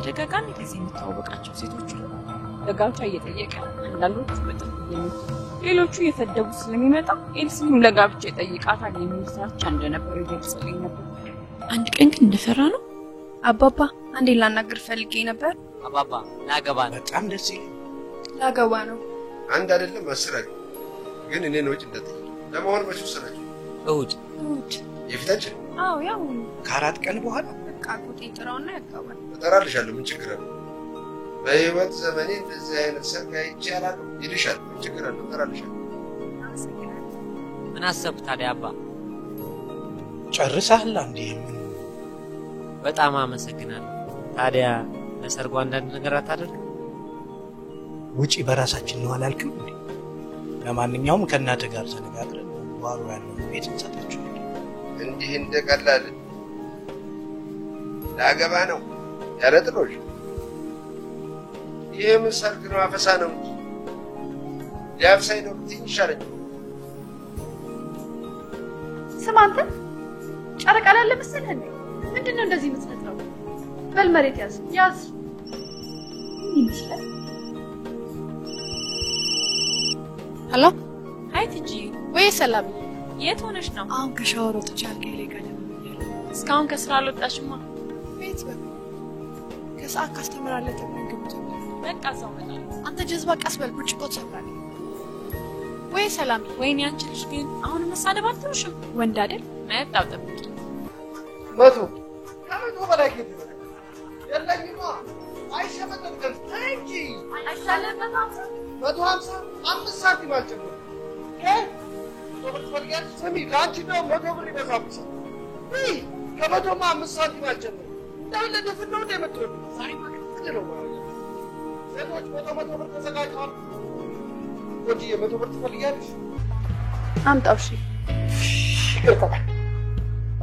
በተደጋጋሚ ጊዜ የምታወቃቸው ሴቶች ለጋብቻ እየጠየቀ አንዳንዶቹ በጣም ሌሎቹ እየፈደቡ ስለሚመጣ ኤልሲም ለጋብቻ ይጠይቃታል የሚል ፍራቻ እንደነበር ይገልጽልኝ ነበር። አንድ ቀን ግን እንደፈራ ነው አባባ አንዴ ላናግር ፈልጌ ነበር። አባባ ላገባ ነው። በጣም ደስ ይላል። ላገባ ነው። አንድ አይደለም መስራች ግን እኔ ነው እንዴት ለማሆን መስራች እሁድ የፊታችን አዎ ያው ከአራት ቀን በኋላ በቃ ቁጤ ጥራውና ያጋባል። እጠራልሻለሁ ምን ችግር አለ? በህይወት ዘመኔ እንደዚህ አይነት ሰርግ አይቼ አላውቅም ይልሻል። ምን ችግር አለ? እጠራልሻለሁ። ምን አሰብክ ታዲያ አባ? ጨርሰሃል እንዴ? በጣም አመሰግናለሁ። ታዲያ ለሰርጉ አንዳንድ ነገር አታደርግ? ውጪ በራሳችን ነው አላልክም እንዴ? ለማንኛውም ከእናተ ጋር ተነጋግረን ዋሩ ያለው ቤት እንሰጣቸው። እንዲህ እንደቀላል ላገባ ነው ያለ ጥሎሽ ይሄ ምን ሰርግ ነው? አፈሳ ነው እንጂ ሊያብሳይ ነው ትንሻለኝ። ስማንተ ጨረቃ ላይ ለምሰልህ እንዴ? ምንድነው እንደዚህ የምትፈጥረው? በል መሬት ያዝ ይመስላል። ሄሎ ሃይ ትጂ ወይ ሰላም የት ሆነሽ ነው? አሁን ከሻወር ወጥቼ አልጋዬ ላይ ጋር እስካሁን ከስራ አልወጣሽማ? ቤት ከሰዓት ካስተምራለህ ተመንግብት በቃ እዛው መጣለሁ። አንተ ጀዝባ ቀስ በል ብርጭቆ ተሰብራለህ ወይ ሰላም? ወይኔ አንቺ ልጅ ግን አሁን መሳደብ አትተውሽም? ወንድ አይደል? መጣው ጠብቂ። መቶ ከመቶ በላይ ግን የለኝማ አይሸመጥም እንጂ አይሻለም? 150 5 ሳንቲም አልጨምርም። ስሚ ለአንቺ ነው 100 ብር ይበዛብሻል። ከመቶማ 5 ሳንቲም አልጨምርም። እንዳለ ደፍን ነው እንደምትወዱ ዛሬ ማክል ነው ማለት ነው። ሴቶች 100 ብር ተዘጋጅተዋል። ወዲ 100 ብር ትፈልጊያለሽ? አምጣው። እሺ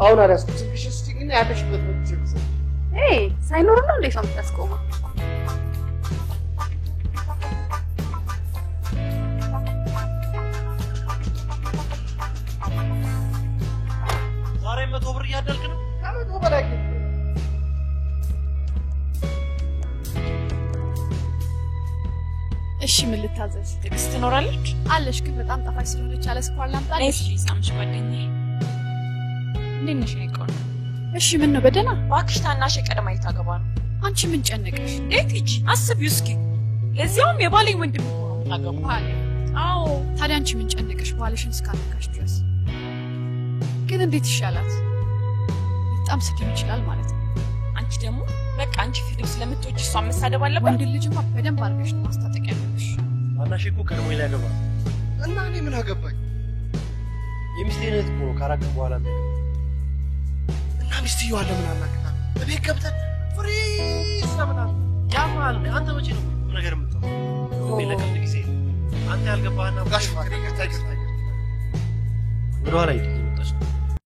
አሁን አላስኩት ትንሽ እስቲ ግን ያለሽበት ነው ትችልሽ። ሳይኖር ነው እንዴ ሰው የምታስቆመው? ዛሬ 100 ብር እያደልክ ነው? ከመቶ በላይ ግን እሺ ምን ልታዘዝ? ትግስት ትኖራለች አለሽ ግን በጣም ጣፋጭ ስለሆነች አለ ስኳር ላምጣ? እሺ ሳምሽ ጓደኛዬ እንዴት ነሽ? አይቆን እሺ ምን ነው በደና? እባክሽ ታናሽ ቀደማ ይታገባ ነው። አንቺ ምን ጨነቀሽ? እንዴት እጂ አስቢው እስኪ ለዚያውም የባሌ ወንድም ነው ታገባ አለ። አዎ ታዲያ አንቺ ምን ጨነቀሽ? ባልሽን እስካነካሽ ድረስ ግን እንዴት ይሻላል? በጣም ስድብ ይችላል ማለት ነው። አንቺ ደግሞ በቃ አንቺ ፊልም ስለምትወጂ እሷ መሳደብ አለበት። ወንድ ልጅማ በደንብ አድርገሽ ነው ማስታጠቅ ያለብሽ። አናሽ እኮ ቀድሞ ሊያገባ እና እኔ ምን አገባኝ? የሚስቴን እህት እኮ ካራቀ በኋላ ነው። እና ሚስትየዋ ለምን አናግታል? እቤት ገብተን ፍሪ ሰምናል። ያማል አንተ መቼ ነው ነገር የምትተው? ለቀልድ ጊዜ አንተ ያልገባህና ጋሽ ማሪ ይታይታይ ወደ ኋላ ይተመጣሽ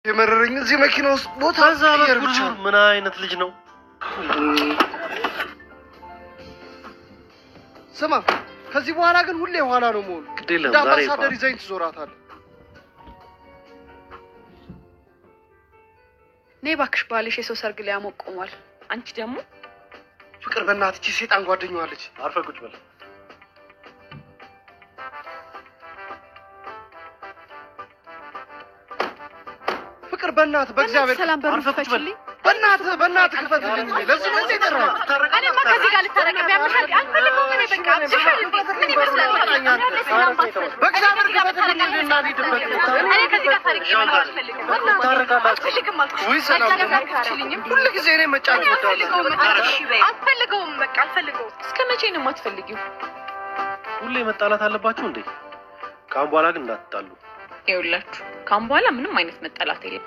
የመረረኝ እዚህ መኪና ውስጥ ቦታ ብቻ። ምን አይነት ልጅ ነው? ስማ ከዚህ በኋላ ግን ሁሌ ኋላ ነው መሆኑ። ግዴለም ዛሬ ሳደር ይዘኝ ትዞራታለህ። ነይ እባክሽ ባልሽ የሰው ሰርግ ላይ ያሞቆማል። አንቺ ደግሞ ፍቅር በእናትህ እቺ ሴጣን ጓደኛዋ አለች። አርፈህ ቁጭ በል። ፍቅር በእናትህ በእግዚአብሔር ሰላም በርፈችልኝ። በእናትህ ክፈትልኝ። ለዚህ ነው ተጠራ። እኔማ ከዚህ ጋር ልታረቅ ቢያምሻል አልፈልግም። እኔ በቃ አብሽሻል እንዴ? ምን ይመስላል? በእግዚአብሔር ክፈትልኝ እና ሊድበት። እኔ ከዚህ ጋር ታሪክ ይመጣል አልፈልግም። አልፈልግም አልኩ። ወይ ሰላም ሁሉ ጊዜ እኔ መጫወት ወጣለሁ። አልፈልገውም በቃ አልፈልገውም። እስከ መቼ ነው የማትፈልጊው? ሁሌ መጣላት አለባችሁ እንዴ? ካሁን በኋላ ግን እንዳትጣሉ። ይኸውላችሁ ካሁን በኋላ ምንም አይነት መጣላት የለም።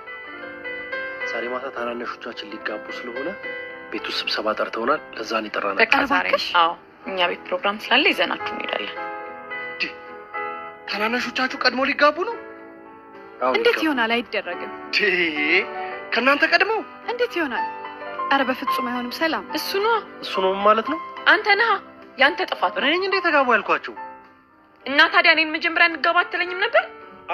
ዛሬ ማታ ታናናሾቻችን ሊጋቡ ስለሆነ ቤቱ ስብሰባ ጠርተውናል። ለዛን ይጠራናል። በቃ ዛሬ አዎ እኛ ቤት ፕሮግራም ስላለ ይዘናችሁ እንሄዳለን። ታናናሾቻችሁ ቀድሞ ሊጋቡ ነው? እንዴት ይሆናል? አይደረግም። ከናንተ ቀድመው እንዴት ይሆናል? አረ በፍጹም አይሆንም። ሰላም እሱ ነው ማለት ነው። አንተ ነህ ያንተ ጥፋት። እኔ እንዴ ተጋቡ ያልኳችሁ? እና ታዲያ እኔን መጀመሪያ እንጋባ አትለኝም ነበር?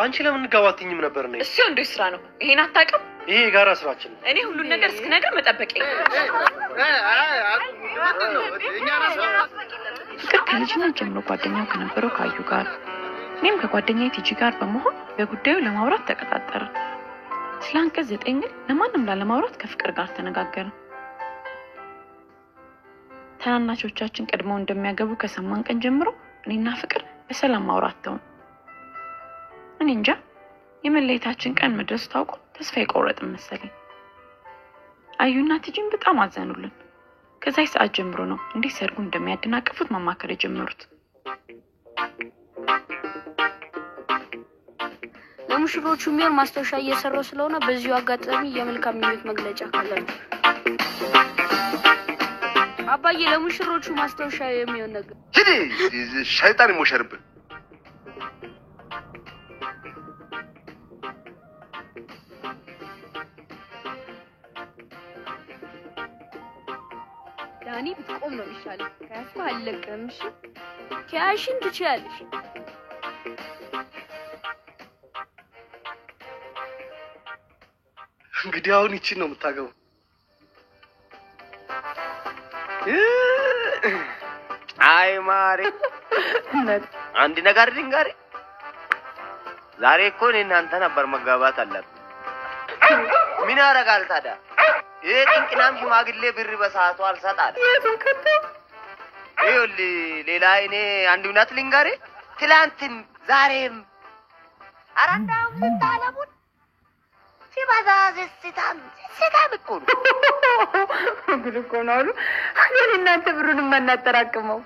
አንቺ ለምን እንጋባትኝም ነበር ነው? እሱ እንዴ ስራ ነው። ይሄን አታውቅም? ይሄ የጋራ ስራችን ነው። እኔ ሁሉ ነገር እስከነገር መጠበቅ ፍቅር ከልጅነት ጀምሮ ጓደኛው ከነበረው ካዩ ጋር እኔም ከጓደኛዬ ቲጂ ጋር በመሆን በጉዳዩ ለማውራት ተቀጣጠርን። ስለ አንቀጽ 9 ግን ለማንም ላለማውራት ከፍቅር ጋር ተነጋገርን። ታናናሾቻችን ቀድመው እንደሚያገቡ ከሰማን ቀን ጀምሮ እኔና ፍቅር በሰላም ማውራት ተውን። እኔ እንጃ የመለየታችን ቀን መድረስ ታውቆ ተስፋ ይቆረጥም መሰለኝ። አዩና ቲጂን በጣም አዘኑልን። ከዛይ ሰዓት ጀምሮ ነው እንዴት ሰርጉ እንደሚያደናቅፉት መማከር የጀመሩት። ለሙሽሮቹ የሚሆን ማስታወሻ እየሰራው ስለሆነ በዚሁ አጋጣሚ የመልካም ምኞት መግለጫ ካለን አባዬ ለሙሽሮቹ ማስታወሻ የሚሆን ነገር ሂድ ሸይጣን ይሞሸርብን። ዳኒ ብትቆም ነው የሚሻለው። ከያዝኩ አልለቅም። እሺ ከያሽን ትችያለሽ። እንግዲህ አሁን ይቺን ነው የምታገባው። አይ ማሪ አንድ ነገር ልንገር። ዛሬ እኮ እናንተ ነበር መጋባት አለብን። ምን ያደርጋል ታዲያ? ይሄ ጥንቅናም ሽማግሌ ብር በሰዓቱ አልሰጣል። ይኸውልህ ሌላ እኔ አንድ እውነት ልንገር። ትላንትም ዛሬም አራንዳው ስታለሙን ሲባዛ ስታም እኮ ነው። ጉድ እኮ ነው አሉ። ግን እናንተ ብሩን እናጠራቅመው።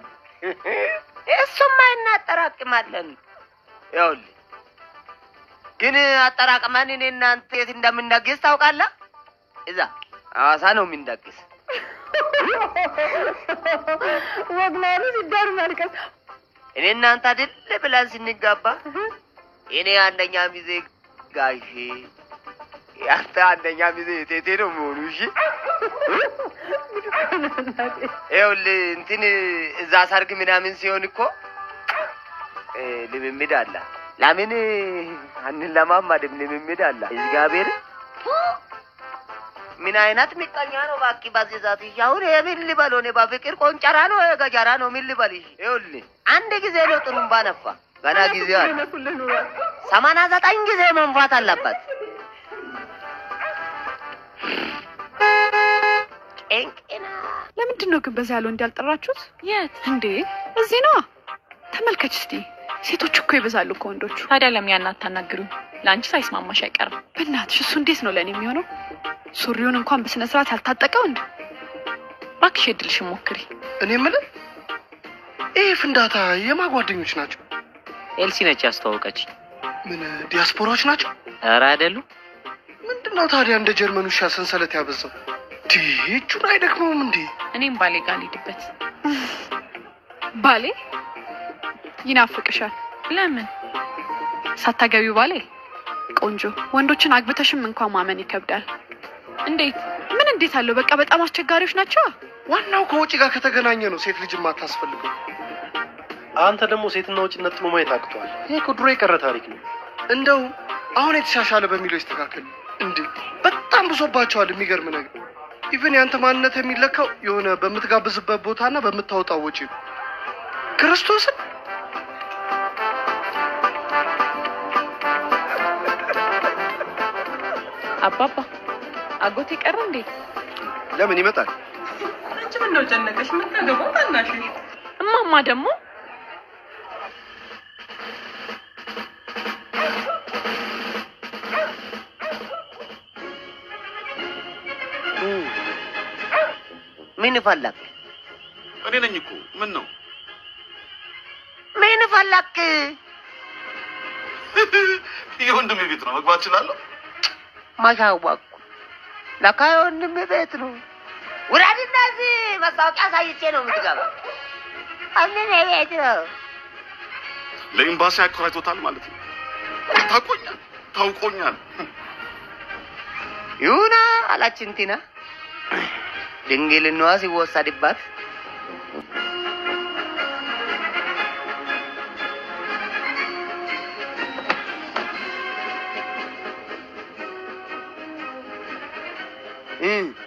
እሱማ እናጠራቅማለን። ይኸውልህ ግን አጠራቅመን እኔ እናንተ የት እንደምንደግስ ታውቃለህ? እዛ ሐዋሳ ነው የምንደግስ። ወግናሉ ሲዳር ማልቀስ እኔ እናንተ አይደል ብለን ስንጋባ እኔ አንደኛ ሚዜ ጋሼ ያንተ አንደኛ ሚዜ ቴቴ ነው የሚሆኑ። እሺ ይኸውልህ እንትን እዛ ሰርግ ምናምን ሲሆን እኮ ልምምድ አለ። ለምን አንለማመድም? ልምምድ አለ። እግዚአብሔር ምን አይነት ምቀኛ ነው እባክህ። በዚህ ዛት ይሁን የምን ልበለው ነው? በፍቅር ቆንጨራ ነው ገጀራ ነው ምን ልበልሽ? ይኸውልህ አንድ ጊዜ ነው ጥሩምባ ነፋ። ገና ጊዜ አለ። 89 ጊዜ መንፋት አለበት። እንቅና ለምንድን ነው ግን በዛ ያለው እንዲያልጠራችሁት? የት እንዴ እዚህ ነው። ተመልከች እስቲ ሴቶች እኮ ይበዛሉ ከወንዶቹ። ታዲያ ለምን ያን አታናግሩ? ለአንቺ ሳይስማማሽ አይቀርም። በእናትሽ እሱ እንዴት ነው ለኔ የሚሆነው? ሱሪውን እንኳን በስነ ስርዓት ያልታጠቀው እንዴ? እባክሽ እድልሽን ሞክሪ። እኔ የምልህ ይሄ ፍንዳታ የማጓደኞች ናቸው? ኤልሲ ነች ያስተዋወቀች። ምን ዲያስፖራዎች ናቸው? ኧረ አይደሉም። ምንድነው ታዲያ እንደ ጀርመኑ ሻ ሰንሰለት ያበዛው? ዲቹን አይደክመውም እንዴ? እኔም ባሌ ጋር ልሂድበት። ባሌ ይናፍቅሻል? ለምን ሳታገቢው ባሌ ቆንጆ ወንዶችን አግብተሽም እንኳን ማመን ይከብዳል። እንዴት? ምን እንዴት አለው? በቃ በጣም አስቸጋሪዎች ናቸው። ዋናው ከውጪ ጋር ከተገናኘ ነው ሴት ልጅ ማታስፈልገው። አንተ ደግሞ ሴትና ውጪ ነጥሎ ማየት አቅቷል። ይሄ እኮ ድሮ የቀረ ታሪክ ነው። እንደው አሁን የተሻሻለ በሚለው ይስተካከል እንዴ። በጣም ብሶባቸዋል። የሚገርም ነገር ኢቭን ያንተ ማንነት የሚለካው የሆነ በምትጋብዝበት ቦታና በምታወጣው ወጪ ነው። ክርስቶስን አባባ አጎቴ ቀረ እንዴ? ለምን ይመጣል? አንቺ ምን ነው ጨነቀሽ? ምን ታገባው ታናሽ? እማማ ደግሞ ምን ፈለክ? እኔ ነኝ እኮ። ምን ነው? ምን ፈለክ? የወንድሜ ቤት ነው። መግባት እችላለሁ? ማሻዋኩ ለካ የወንድሜ ቤት ነው። ውረድና እዚህ ማስታወቂያ ሳይቼ ነው የምትገባው። አምን ቤት ነው። ለኤምባሲ አከራይቶታል ማለት ነው። ታውቆኛል። ይሁና አላች እንትና ድንግልናዋ ሲወሰድባት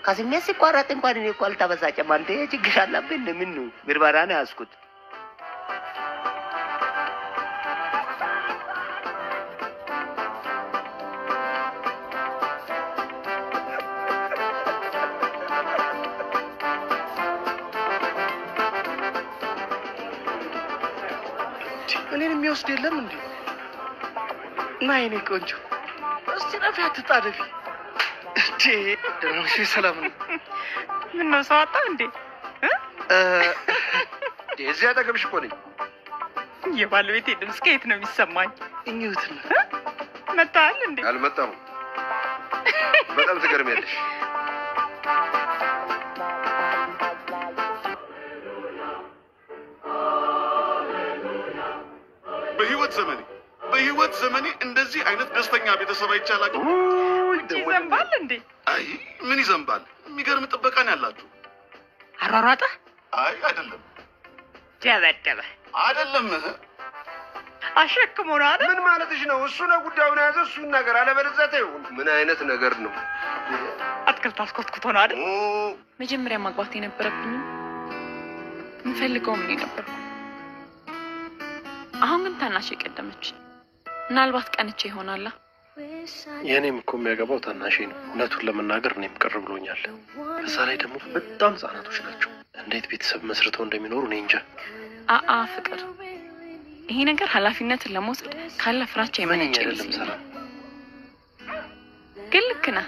ከስሜት ሲቋረጥ እንኳን እኔ እኮ አልተበሳጨም። አንተ ችግር አለብህ ምን ነው ምርመራ ነው ያዝኩት። እኔን የሚወስድ የለም እንዴ? ናይኔ ቆንጆ እስቲ ነፊ አትጣደፊ እንዴ? ደረሽ ሰላም ነው? ምን ነው ሰው አጣ እንዴ? እዚህ አጠገብሽ እኮ ነኝ። የባለቤቴ ድምፅ ከየት ነው የሚሰማኝ? እኝውትና መጣል እንዴ? አልመጣሁም። በጣም ትገርሚያለሽ። በህይወት ዘመኔ እንደዚህ አይነት ደስተኛ ቤተሰብ አይቻላል። ይዘንባል እንዴ? አይ ምን ይዘንባል? የሚገርም ጥበቃ ነው ያላችሁ። አሯሯጠ? አይ አይደለም። ደበደበ? አይደለም። አሸክሞ ነው አይደል? ምን ማለትሽ ነው? እሱ ነው ጉዳዩን ያዘ። እሱን ነገር አለበለዚያ ተይው። ምን አይነት ነገር ነው? አትክልት አስኮትኩቶ ነው አይደል? መጀመሪያ ማግባት የነበረብኝ የምፈልገው ምን ነበር? አሁን ግን ታናሽ የቀደመች ምናልባት ቀንቼ ይሆናል። የኔም እኮ የሚያገባው ታናሽ ነው። እውነቱን ለመናገር እኔም ቅር ብሎኛል። በዛ ላይ ደግሞ በጣም ህጻናቶች ናቸው። እንዴት ቤተሰብ መስርተው እንደሚኖሩ እኔ እንጃ። ፍቅር፣ ይሄ ነገር ኃላፊነትን ለመውሰድ ካለ ፍራቻ የመነጨ አይደለም። ሰላም ግን ልክ ነህ።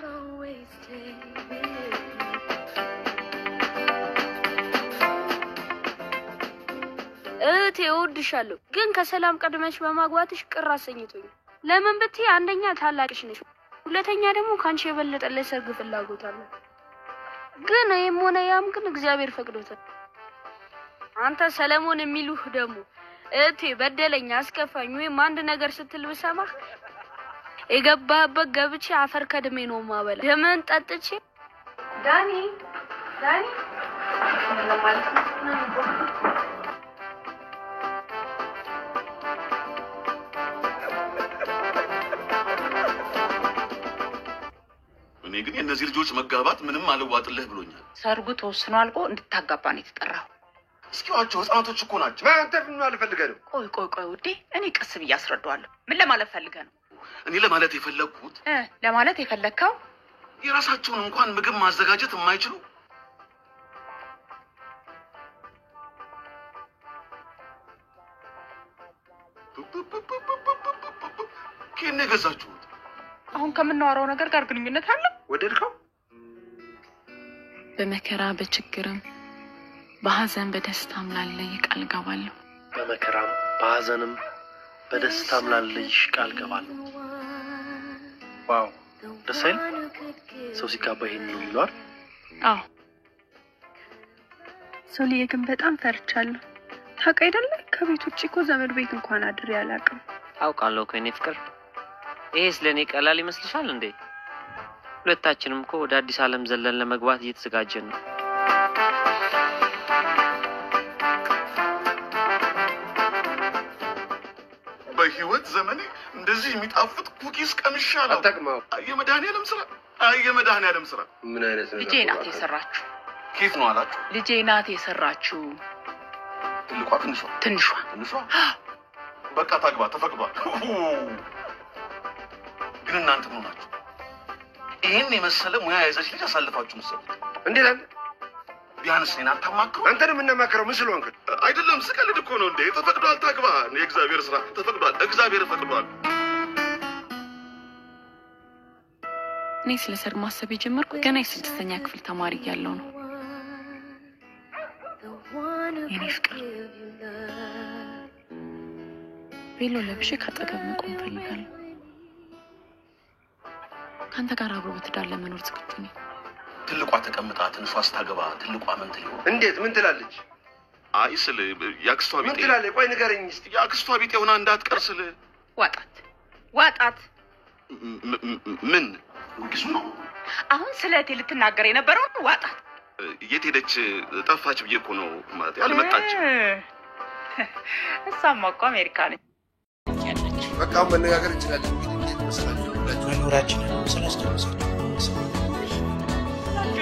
እህቴ እወድሻለሁ፣ ግን ከሰላም ቀድመሽ በማግባትሽ ቅር አሰኝቶኝ። ለምን ብትይ አንደኛ ታላቅሽ ነሽ፣ ሁለተኛ ደግሞ ካንቺ የበለጠ ለሰርግ ፍላጎት አለ። ግን ይሄም ሆነ ያም ግን እግዚአብሔር ፈቅዶታል። አንተ ሰለሞን የሚሉህ ደግሞ እህቴ በደለኛ፣ አስከፋኝ ወይም አንድ ነገር ስትል ብሰማህ የገባህበት ገብቼ አፈር ከድሜ ነው ማበላ። ደምን ጠጥቼ ዳኒ ለማለት ነው። እኔ ግን የእነዚህ ልጆች መጋባት ምንም አልዋጥልህ ብሎኛል። ሰርጉ ተወስኖ አልቆ እንድታጋባ ነው የተጠራው። እስኪዋቸው ህፃናቶች እኮ ናቸው። አንተ ምን አልፈልገህ ነው? ቆይ ውዴ፣ እኔ ቀስ ብዬ አስረዳዋለሁ። ምን ለማለት ፈልገህ ነው? እኔ ለማለት የፈለግኩት ለማለት የፈለግከው የራሳቸውን እንኳን ምግብ ማዘጋጀት የማይችሉ ከእኔ ገዛችሁት። አሁን ከምናወራው ነገር ጋር ግንኙነት አለ? ወደድከው? በመከራ በችግርም በሐዘን በደስታም ላለይ ቃል ገባለሁ። በመከራም በሐዘንም በደስታም ላለይሽ ቃል ገባለሁ። ዋው ደስ አይል? ሰው ሲጋባ ይሄን ነው የሚለው አይደል? አዎ። ሶሊዬ ግን በጣም ፈርቻለሁ። ታውቅ አይደለ? ከቤት ውጭ እኮ ዘመድ ቤት እንኳን አድሬ አላውቅም። አውቃለሁ እኮ የኔ ፍቅር። ይሄስ ለኔ ቀላል ይመስልሻል እንዴ? ሁለታችንም እኮ ወደ አዲስ ዓለም ዘለን ለመግባት እየተዘጋጀን ነው። በህይወት ዘመኔ እንደዚህ የሚጣፍጥ ኩኪስ ቀምሻለሁ። አታውቅም? የመድኃኒዓለም ስራ ምን አይነት ነው? ልጄ ናት የሰራችሁ። ኬት ነው አላችሁ? ልጄ ናት የሰራችሁ። ትልቋ ትንሿ በቃ ታግባ፣ ተፈቅዷል። ግን እናንተ ምን ናችሁ? ይሄን የመሰለ ሙያ ያዘች ልጅ አሳልፋችሁ መስሉት። እንዴት አንተ ቢያንስ እኔን አታማክሩ? አንተንም እናማክረው ምን ስለሆንክ? አይደለም ስቀልድ እኮ ነው እንዴ። ተፈቅዷል፣ ታግባ። የእግዚአብሔር ስራ ተፈቅዷል። እግዚአብሔር ፈቅዷል። እኔ ስለ ሰርግ ማሰብ የጀመርኩት ገና የ6ኛ ክፍል ተማሪ እያለሁ ነው። የኔ ፍቅር ቬሎ ለብሼ ካጠገብ መቆም ፈልጋለሁ። ካንተ ጋር አብሮ በትዳር ለመኖር ዝግጁ ነኝ። ትልቋ ተቀምጣ ትንሿ ስታገባ ትልቋ ምን ትለው? እንዴት ምን ትላለች? አይ ስለ ያክስቷ ቢጤ ምን ትላለች? ቆይ ንገረኝ እስቲ። ያክስቷ ቢጤ ሆና እንዳትቀር ስለ ዋጣት ምን ወግሱ ነው? አሁን ስለቴ ልትናገር የነበረው ዋጣት። የት ሄደች? ጠፋች ብዬ እኮ ነው ማለት ያልመጣች። እሷማ እኮ አሜሪካ ነች። በቃ መነጋገር እንችላለን። እንዴት መሰላችሁ? መኖራችንን ስላስተዋወሳችሁ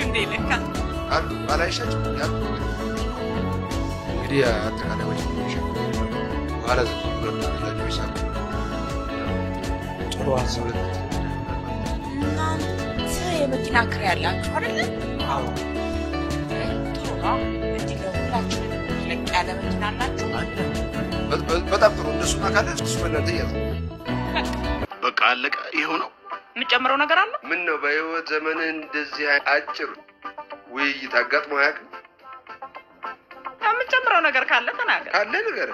እንዴ ለካ ባላይሻቸው ያሉ እንግዲህ አጠቃላይ ወጪ ነው በኋላ ዘግቶ ጥያቄው ይሳል ጥሩ ሀሳብ የመኪና ክራይ ያላችሁ አይደል? አዎ ጥሩ ነው። እንዲህ ለሁላችንም ለቅ ያለ መኪና አላችሁ? በጣም ጥሩ። እነሱን አካላት ተስፈለደ ያለው በቃ አለቀ። ይሄው ነው። የምጨምረው ነገር አለ? ምን ነው በህይወት ዘመን እንደዚህ አጭር ውይይት አጋጥሞ አያውቅም? የምጨምረው ነገር ካለ ተናገር። ካለ ነገር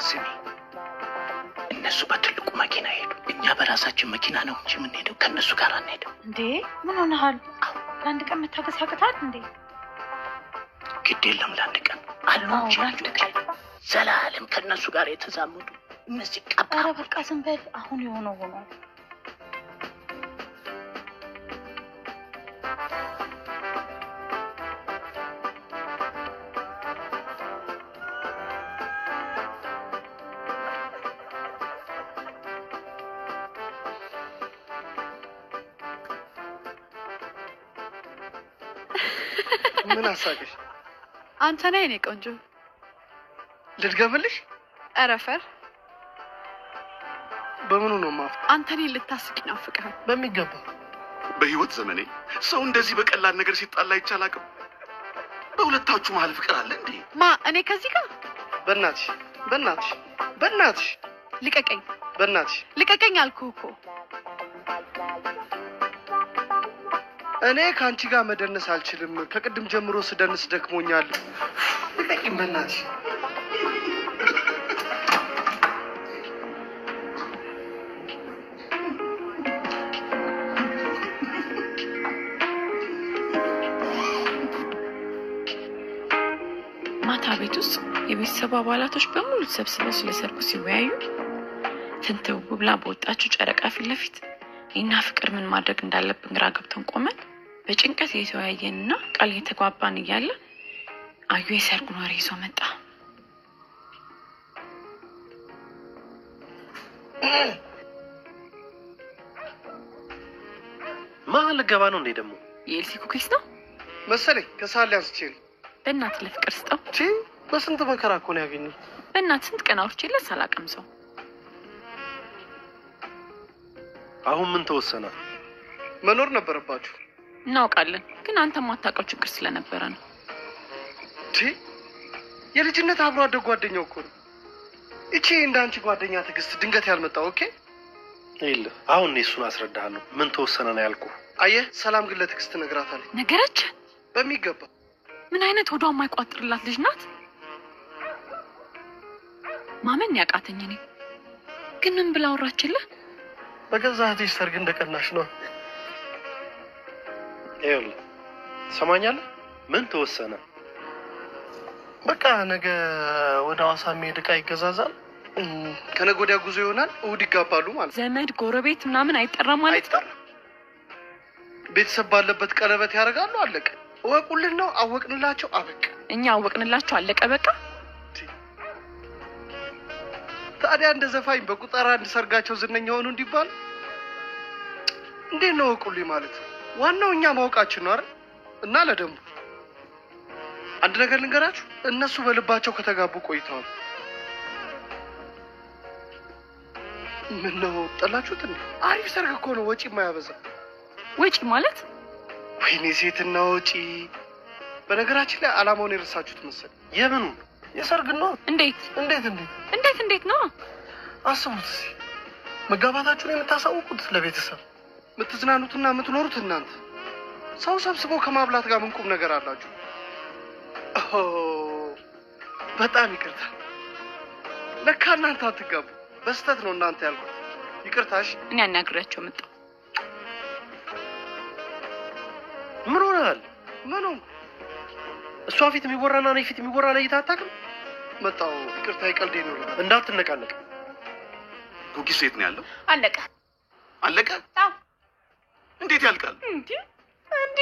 ስሚ፣ እነሱ በትልቁ መኪና ሄዱ። እኛ በራሳችን መኪና ነው እንጂ የምንሄደው ከነሱ ጋር አንሄድም። እንዴ ምን ሆነሃል? ለአንድ ቀን መታገስ ያቅታል እንዴ? ግድ የለም ለአንድ ቀን አሉ እንጂ ዘላለም ከነሱ ጋር የተዛመዱ እነዚህ ቀባ። ኧረ በቃ ዝም በል። አሁን የሆነው ሆኗል። ምን አሳቀሽ? አንተ ነህ የኔ ቆንጆ። ልድገምልሽ? ኧረ ፈር በምኑ ነው ማፍ? አንተ እኔን ልታስቂ ናፍቀሃል። በሚገባ በህይወት ዘመኔ ሰው እንደዚህ በቀላል ነገር ሲጣላ አይቻላቅም። በሁለታችሁ መሀል ፍቅር አለ እንዴ? እኔ ከዚህ ጋር በእናትሽ ልቀቀኝ፣ በእናትሽ ልቀቀኝ አልኩህ እኮ። እኔ ከአንቺ ጋር መደነስ አልችልም። ከቅድም ጀምሮ ስደንስ ደክሞኛል። ልቀቂኝ በእናትሽ። ማታ ቤት ውስጥ የቤተሰብ አባላቶች በሙሉ ተሰብስበው ስለሰርጉ ሲወያዩ ትንተው ብላ በወጣችው ጨረቃ ፊት ለፊት እኔና ፍቅር ምን ማድረግ እንዳለብን ግራ ገብቶን ቆመን በጭንቀት እየተወያየንና ቃል እየተግባባን እያለ አዩ የሰርጉን ወሬ ይዞ መጣ። ማል ገባ ነው እንዴ ደግሞ? የኤልሲ ኩኪስ ነው መሰለኝ። ከሳል ያንስቼ ነው። በእናትህ ለፍቅር ስጠው። በስንት መከራ እኮ ነው ያገኘው። በእናትህ ስንት ቀን አውርቼለት ሳላቅም ሰው። አሁን ምን ተወሰነ? መኖር ነበረባችሁ። እናውቃለን፣ ግን አንተ ማታውቀው ችግር ስለነበረ ነው። የልጅነት አብሮ አደግ ጓደኛው እኮ ነው። እቺ እንዳንቺ ጓደኛ ትዕግስት ድንገት ያልመጣው ኦኬ? ይል አሁን እሱን አስረዳሃለሁ። ምን ተወሰነ ነው ያልኩህ። አየህ፣ ሰላም ግን ለትዕግስት ነግራታለች። ነገረች? በሚገባ። ምን አይነት ሆዷ የማይቋጥርላት ልጅ ናት? ማመን ያቃተኝ እኔ። ግን ምን ብላ አወራችልህ? በገዛ እህትሽ ሰርግ እንደቀናሽ ነው። ይኸውልህ ትሰማኛለህ? ምን ተወሰነ? በቃ ነገ ወደ ሐዋሳ የሚሄድ ዕቃ ይገዛዛል። ከነገ ወዲያ ጉዞ ይሆናል። እሑድ ይጋባሉ ማለት። ዘመድ ጎረቤት ምናምን አይጠራም ማለት ነው። ቤተሰብ ባለበት ቀለበት ያደርጋሉ። አለቀ። እወቁልን ነው። አወቅንላቸው፣ አበቃ። እኛ አወቅንላቸው፣ አለቀ በቃ። ታዲያ እንደ ዘፋኝ በቁጠራ እንዲሰርጋቸው ዝነኛ ሆኑ እንዲባል እንዴት ነው እወቁልኝ ማለት? ዋናው እኛ ማወቃችን ነው አይደል? እና ለደንቡ አንድ ነገር ልንገራችሁ፣ እነሱ በልባቸው ከተጋቡ ቆይተዋል። ምን ነው ጠላችሁት እንዴ? አሪፍ ሰርግ እኮ ነው፣ ወጪ የማያበዛ። ወጪ ማለት? ወይኔ ሴትና ወጪ። በነገራችን ላይ አላማውን የረሳችሁት መሰለኝ። የምኑ? የሰርግ ነው። እንዴት እንዴት ነው? አስቡት እስኪ። መጋባታችሁን የምታሳውቁት ለቤተሰብ፣ የምትዝናኑትና የምትኖሩት እናንተ። ሰው ሰብስቦ ከማብላት ጋር ምን ቁም ነገር አላችሁ? በጣም ይቅርታ። ለካ እናንተ አትጋቡ። በስተት ነው እናንተ ያልኩት። ይቅርታሽ። እኔ አናግራቸው መጣሁ። ምን ሆነሃል? ምኑ? እሷ ፊት የሚወራና እኔ ፊት የሚወራ ለይታ አታውቅም? መጣሁ። ይቅርታ፣ ይቀልዴ ነው። እንዳትነቃነቅ። ኩኪስ የት ነው ያለው? አለቀ። አለቀ? አዎ። እንዴት ያልቃል? እንዴ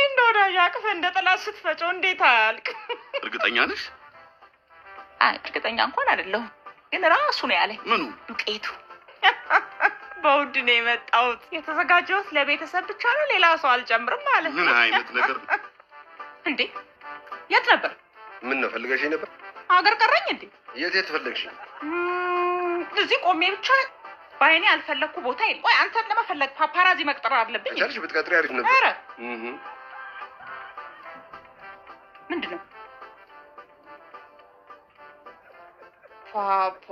እንደ ወዳጅ አቅፈህ እንደ ጠላት ስትፈጨው እንዴት አያልቅ? እርግጠኛ ነሽ? እርግጠኛ እንኳን አይደለሁም፣ ግን ራሱ ነው ያለኝ። ምኑ? ዱቄቱ። በውድ ነው የመጣሁት። የተዘጋጀሁት ለቤተሰብ ብቻ ነው፣ ሌላ ሰው አልጨምርም ማለት ነው። ምን አይነት ነገር እንዴ? የት ነበር? ምን ነው ፈልገሽኝ ነበር? አገር ቀረኝ እንዴ? የት ፈለግሽ? እዚህ ቆሜ ብቻ ባይኔ ያልፈለኩ ቦታ የለም። ወይ አንተን ለመፈለግ ፓፓራዚ መቅጠር አለብኝ። ቻልሽ ብትቀጥሪ አሪፍ ነበር። ኧረ ምንድነው? ፓፓ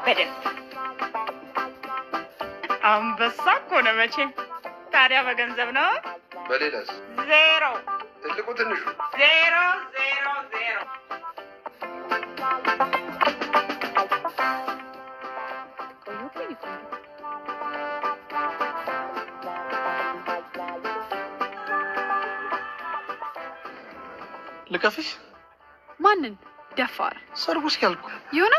በደንብ አንበሳ እኮ ነው መቼም። ታዲያ በገንዘብ ነው? በሌላስ? ዜሮ። ትልቁ ትንሹ? ዜሮ። ልከፍሽ? ማንን? ደፋር ሰርጉ እስኪያልኩ ይሁና።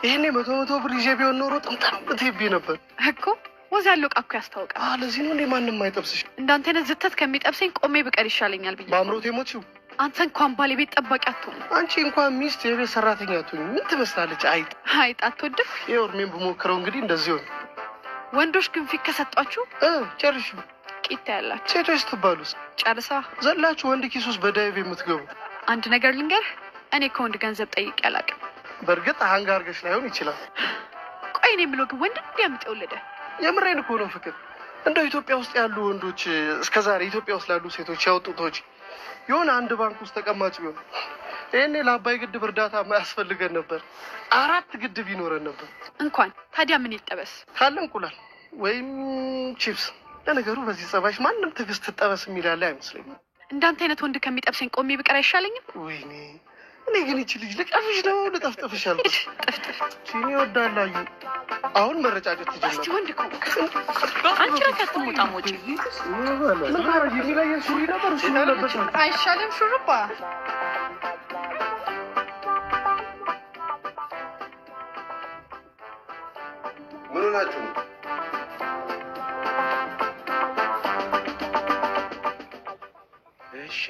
ይሄኔ 100 ብር ይዤ ቢሆን ኖሮ ጥምጣም ብትሄቢ ነበር እኮ። ወዝ ያለው ዕቃ እኮ ያስታውቃል። ለዚህ ነው እንዴ ማንም አይጠብስሽ? እንዳንተ አይነት ዝተት ከሚጠብሰኝ ቆሜ ብቀር ይሻለኛል ብዬ። በአምሮቴ ሞቺው። አንተ እንኳን ባለቤት ጠባቂ አትሆን። አንቺ እንኳን ሚስት የቤት ሰራተኛ አትሆኝ። ምን ትመስላለች? አይጥ አትወድም? ይኸው እርሜን ብሞክረው እንግዲህ እንደዚህ ሆነ። ወንዶች ግን ፊት ከሰጧችሁ ጨርሹ። ቂጣ ያላችሁ ሴቶች ትባሉስ ጨርሳ ዘላችሁ ወንድ ኪስ ውስጥ በዳይቭ የምትገቡ። አንድ ነገር ልንገርህ፣ እኔ ከወንድ ገንዘብ ጠይቄ አላውቅም። በእርግጥ ሃንጋ አድርገሽ ላይሆን ይችላል። ቆይ እኔ የምለው ግን ወንድ እንዲያምጥ የወለደ የምሬን እኮ ነው ፍቅር። እንደው ኢትዮጵያ ውስጥ ያሉ ወንዶች እስከዛሬ ኢትዮጵያ ውስጥ ላሉ ሴቶች ያወጡት የሆነ አንድ ባንክ ውስጥ ተቀማጭ ቢሆን ይሄኔ ለአባይ ግድብ እርዳታ ማያስፈልገን ነበር። 4 ግድብ ይኖረን ነበር። እንኳን ታዲያ ምን ይጠበስ? ካለ እንቁላል ወይም ቺፕስ። ለነገሩ በዚህ ጸባይሽ ማንም ትዕግስት ትጠበስ የሚላለ አይመስለኝም። እንዳንተ አይነት ወንድ ከሚጠብሰኝ ቆሜ ብቀር አይሻለኝም? ወይኔ እኔ ግን ይቺ ልጅ ልቀፍሽ ነው ልጠፍጥፍሽ አልኩሽ። ጥፍጥፍ ሲኒ ወዳላዩ አሁን መረጫጨት ትጀምራለች። እስቲ ወንድ አንቺ ረከት ሞጣሞጪ ምን ታረጊ? የሚለየ ሱሪ ነበር እሱ ለበሰ። አይሻልም ሹሩባ? ምን ሆናችሁ? እሺ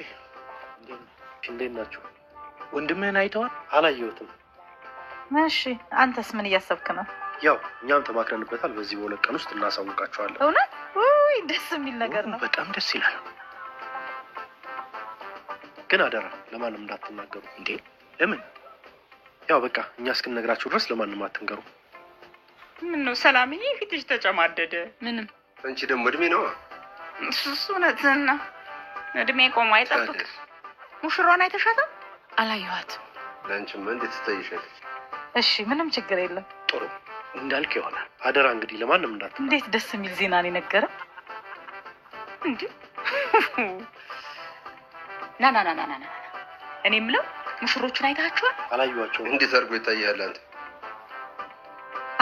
እንዴት ናችሁ? ወንድምህን አይተዋል? አላየሁትም። እሺ አንተስ ምን እያሰብክ ነው? ያው እኛም ተማክረንበታል። በዚህ በሁለት ቀን ውስጥ እናሳውቃቸዋለን። እውነት? ውይ ደስ የሚል ነገር ነው። በጣም ደስ ይላል። ግን አደራ ለማንም እንዳትናገሩ። እንዴ ለምን? ያው በቃ እኛ እስክንነግራችሁ ድረስ ለማንም አትንገሩ። ምን ነው ሰላምዬ ፊትሽ ተጨማደደ? ምንም። አንቺ ደግሞ እድሜ ነው። እሱ እውነትህን ነው። እድሜ ቆሞ አይጠብቅ። ሙሽሯን አይተሻታል? አላየኋትም። ለአንቺማ እንዴት ትታይሻለች? እሺ ምንም ችግር የለም። ጥሩ እንዳልክ ይሆናል። አደራ እንግዲህ ለማንም እንዳትናገሩ። እንዴት ደስ የሚል ዜና ነው የነገረ። እንዴ ና እኔ የምለው ሙሽሮቹን አይታችኋል? አላየኋቸውም። እንዴት አድርጎ ይታያል?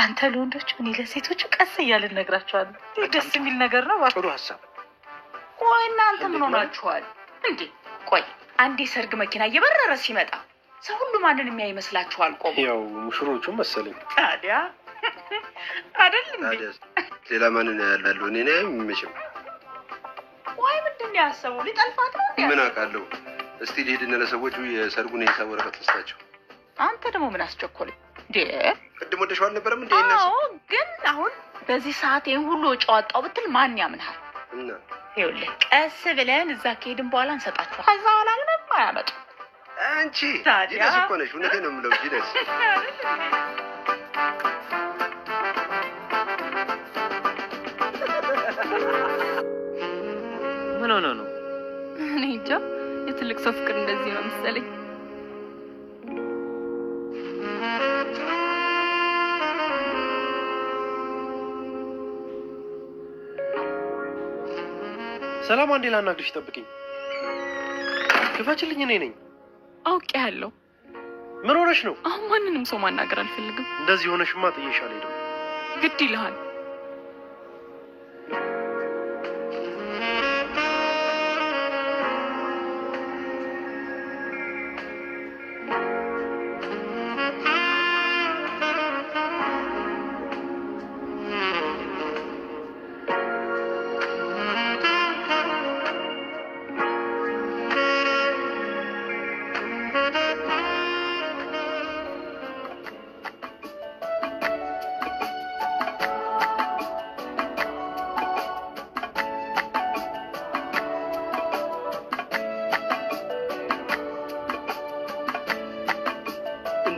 አንተ ለወንዶቹ እኔ ለሴቶቹ ቀስ እያልን እነግራቸዋለሁ። ደስ የሚል ነገር ነው። ጥሩ ሀሳብ። ቆይ እናንተ ምን ሆናችኋል እንዴ? ቆይ አንዴ ሰርግ መኪና እየበረረ ሲመጣ ሰው ሁሉ ማንን የሚያይ ይመስላችኋል? ቆም ያው ሙሽሮቹ መሰለኝ። ታዲያ አይደል እንዴ? ሌላ ማንን ያላለው? እኔ ነኝ ምንሽም። ቆይ ምንድን ነው ያሰበው? ሊጠልፋት ነው? ምን አውቃለሁ። እስቲ ልሂድና ለሰዎቹ የሰርጉን የሂሳብ ወረቀት ልስጣቸው። አንተ ደግሞ ምን አስቸኮለኝ እንዴ? ቅድም ወደሽው አልነበረም እንዴ? አዎ፣ ግን አሁን በዚህ ሰዓት ይሄን ሁሉ ወጪ አወጣው ብትል ማን ያምንሃል? እና ይኸውልህ ቀስ ብለን እዛ ከሄድን በኋላ እንሰጣቸዋለን። ከዛ በኋላ ምንም አያመጡ። አንቺ ታዲያ ጂነስ እኮ ነሽ። እውነቴን ነው የምለው ጂነስ። ምን ሆነ ነው? እኔ እንጃ። የትልቅ ሰው ፍቅር እንደዚህ ነው መሰለኝ። ሰላም፣ አንዴ ላናግርሽ፣ ጠብቂኝ። ክፈችልኝ፣ እኔ ነኝ። አውቄያለሁ። ምን ሆነሽ ነው? አሁን ማንንም ሰው ማናገር አልፈልግም። እንደዚህ ሆነሽማ ጥዬሽ አልሄድም። ግድ ይልሃል።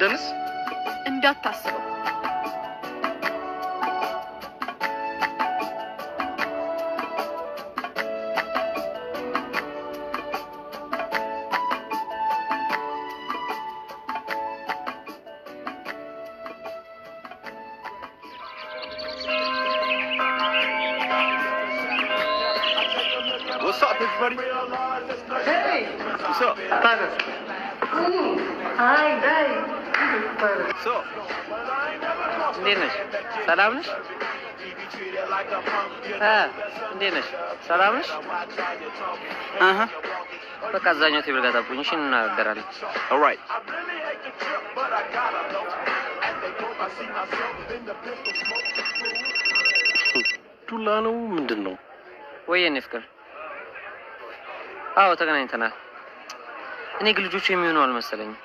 እንደንስ እንዳታስበው። What's up, everybody? Hey! What's up? Tyler. Hi, Dad. Tyler. So, እንዴት ነሽ? ሰላም ነሽ? እንዴት ነሽ? ሰላም ነሽ? በቃ አዛኛው ቴብል ጋር ጠብቁኝ፣ እሺ እንናገራለን። alright. ዱላ ነው ምንድን ነው? ወይ የኔ ፍቅር? አዎ ተገናኝተናል። እኔ ግን ልጆቹ የሚሆኑ አልመሰለኝም።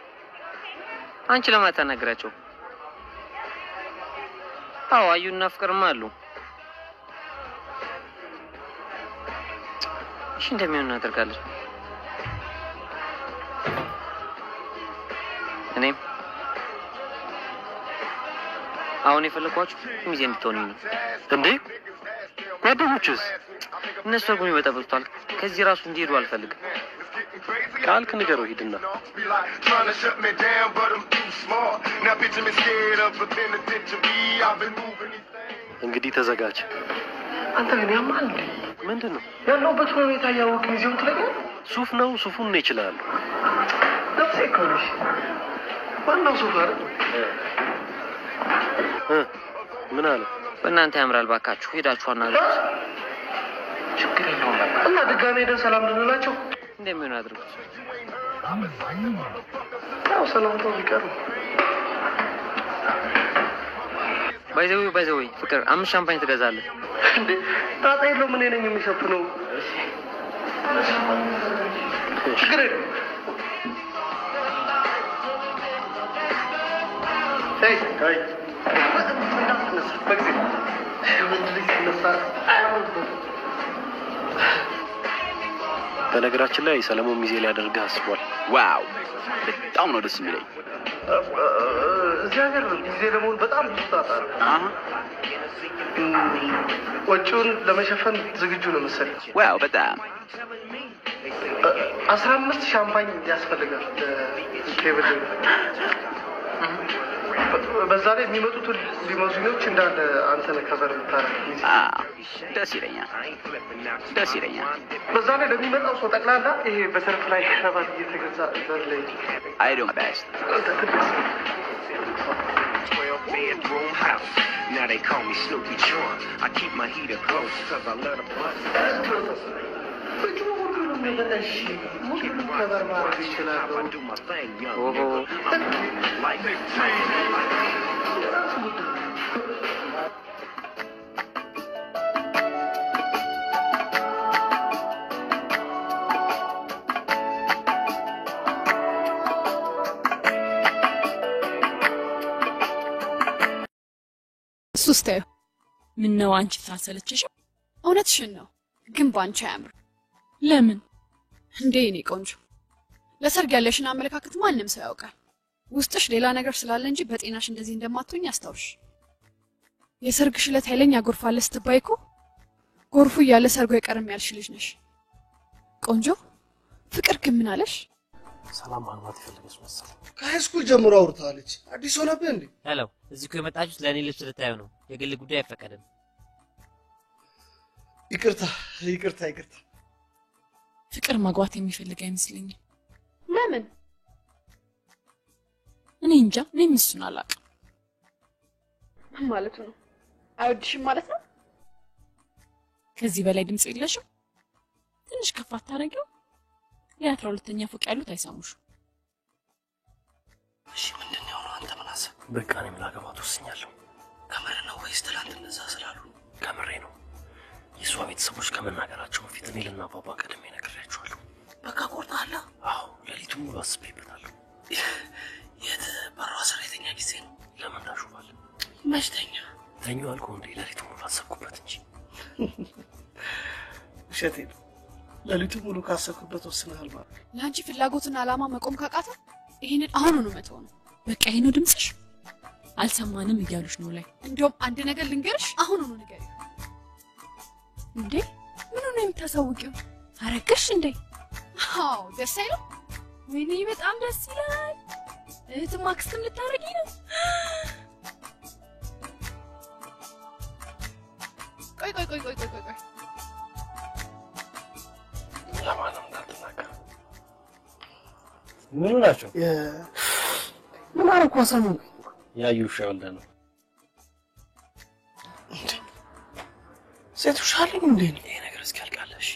አንቺ ለማን ታናግራቸው? አዎ አዩና ፍቅርማ አሉ። እሺ እንደሚሆን እናደርጋለን። እኔም አሁን የፈለኳችሁ ሚዜ እንድትሆኑ ነው። እንዴ ጓደኞችስ? እነሱ አጉኝ በጠብቷል። ከዚህ ራሱ እንዲሄዱ አልፈልግም። ካልክ ንገረው ሂድና። እንግዲህ ተዘጋጅ። አንተ ግን ያማል እንዴ? ምንድን ነው ያለውበት ሁኔታ ያወቅ ጊዜው ትለኝ። ሱፍ ነው ሱፉን ነው ይችላል። ነፍሴ ኮንሽ ዋናው ሱፍ አይደል? ምን አለ? በእናንተ ያምራል። ባካችሁ ሄዳችሁ አናግሩት። ችግር የለውም እና ድጋሜ ሄደን ሰላም ልንላቸው እንደሚሆን አድርጉት። ያው ሰላምታው ቢቀር ነው። ባይዘው ፍቅር 5 ሻምፓኝ ትገዛለህ እንዴ? ጣጣ የለውም። እኔ ነኝ የሚሸፍነው። ችግር የለውም። ሄይ በነገራችን ላይ ሰለሞን ሚዜ ሊያደርግህ አስቧል። ዋው በጣም ነው ደስ የሚለኝ። እዚህ ሀገር ሚዜ ለመሆን በጣም ብዙ ጣጣ ነው። ወጪውን ለመሸፈን ዝግጁ ነው መሰለኝ። ዋው በጣም 15 ሻምፓኝ ያስፈልጋል ኬብል። በዛ ላይ የሚመጡት ሊሞዚኖች እንዳለ አንተ ነህ ከበር የምታረግ። ደስ ይለኛል። በዛ ላይ ለሚመጣው ሰው ጠቅላላ ይሄ በተርፍ ላይ ረባት እየተገዛ በር ላይ I do my best. Bedroom house. Now they call me Snoopy Charm. I keep my heater close cause I love the bus. I do my thing, young nigga. Like ሱስቴው ምን ነው አንቺ ታሰለችሽ? እውነትሽን ነው ግን ባንቺ አያምር። ለምን እንዴ? እኔ ቆንጆ ለሰርግ ያለሽን አመለካከት ማንም ሰው ያውቃል። ውስጥሽ ሌላ ነገር ስላለ እንጂ በጤናሽ እንደዚህ እንደማትሆኝ አስታውሽ። የሰርግሽ ዕለት ኃይለኛ ጎርፍ አለ ስትባይ እኮ ጎርፉ እያለ ሰርጉ አይቀርም ያልሽ ልጅ ነሽ። ቆንጆ ፍቅር ግን ምን አለሽ? ሰላም ማግባት ይፈልገሽ መሰለኝ። ከሃይስኩል ጀምሮ አውርታለች። አዲስ ሆነብህ እንዴ? ሄሎ፣ እዚህ እኮ የመጣችሁት ለእኔ ልብስ ልታዩ ነው። የግል ጉዳይ አይፈቀድም። ይቅርታ። ፍቅር ማግባት የሚፈልግ አይመስለኝም። ለምን? እኔ እንጃ። እኔም እሱን አላውቅም። ማለት ነው አይወድሽም ማለት ነው? ከዚህ በላይ ድምጽ የለሽም? ትንሽ ከፍ አታረጊው? የ12ኛ ፎቅ ያሉት አይሰሙሽም። እሺ ምንድን ነው አንተ ምን አሰብ? በቃ እኔ ላገባት ወስኛለሁ። ከምር ነው ወይስ ትላንት እንደዛ ስላሉ? ከምሬ ነው። የሷ ቤተሰቦች ከመናገራቸው በፊት እኔ ለናባባ ቀድሜ ነግሬያቸዋለሁ። በቃ ቆርጣለ? አዎ ሌሊቱን ሙሉ አስቤበታለሁ። የት በሯ ስር የተኛ ጊዜ ነው? ለምን ታሹፋል? መሽተኛ ተኙ አልኩ እንዴ? ሌሊቱን ሙሉ አሰብኩበት እንጂ ውሸቴ ነው። ሌሊቱን ሙሉ ካሰብኩበት ወስነሃል ማለት። ለአንቺ ፍላጎትና አላማ መቆም ካቃተ ይሄንን አሁኑኑ መተው ነው። በቃ ይሄ ነው ድምጽሽ? አልሰማንም እያሉሽ ነው ላይ። እንደውም አንድ ነገር ልንገርሽ፣ አሁን ነው ነገር እንዴ ምን ነው የምታሳውቂው? አረጋሽ እንዴ? አዎ ደስ አይልም? ወይኔ በጣም ደስ ይላል። እህትም አክስትም ልታረጊ ነው? ቆይ ለማንም እንዳትናገር። ምን ናቸው? ምን አረኩ? ሰሙ ያዩሽ ወልደ ነው። ሴት ሻለኝ እንዴ? ይሄ ነገር እስኪያልቃለሽ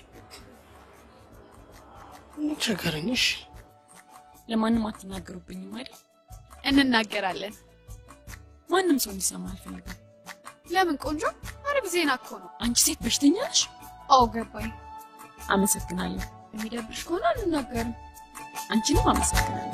ምን ቸገረኝሽ? ለማንም አትናገሩብኝም አይደል? እንናገራለን። ማንም ሰው እንዲሰማ አልፈልግም። ለምን ቆንጆ? አረብ ዜና እኮ ነው። አንቺ ሴት በሽተኛ ነሽ? አዎ ገባኝ። አመሰግናለሁ። የሚደብርሽ ከሆነ አልናገርም። አንቺንም አመሰግናለሁ።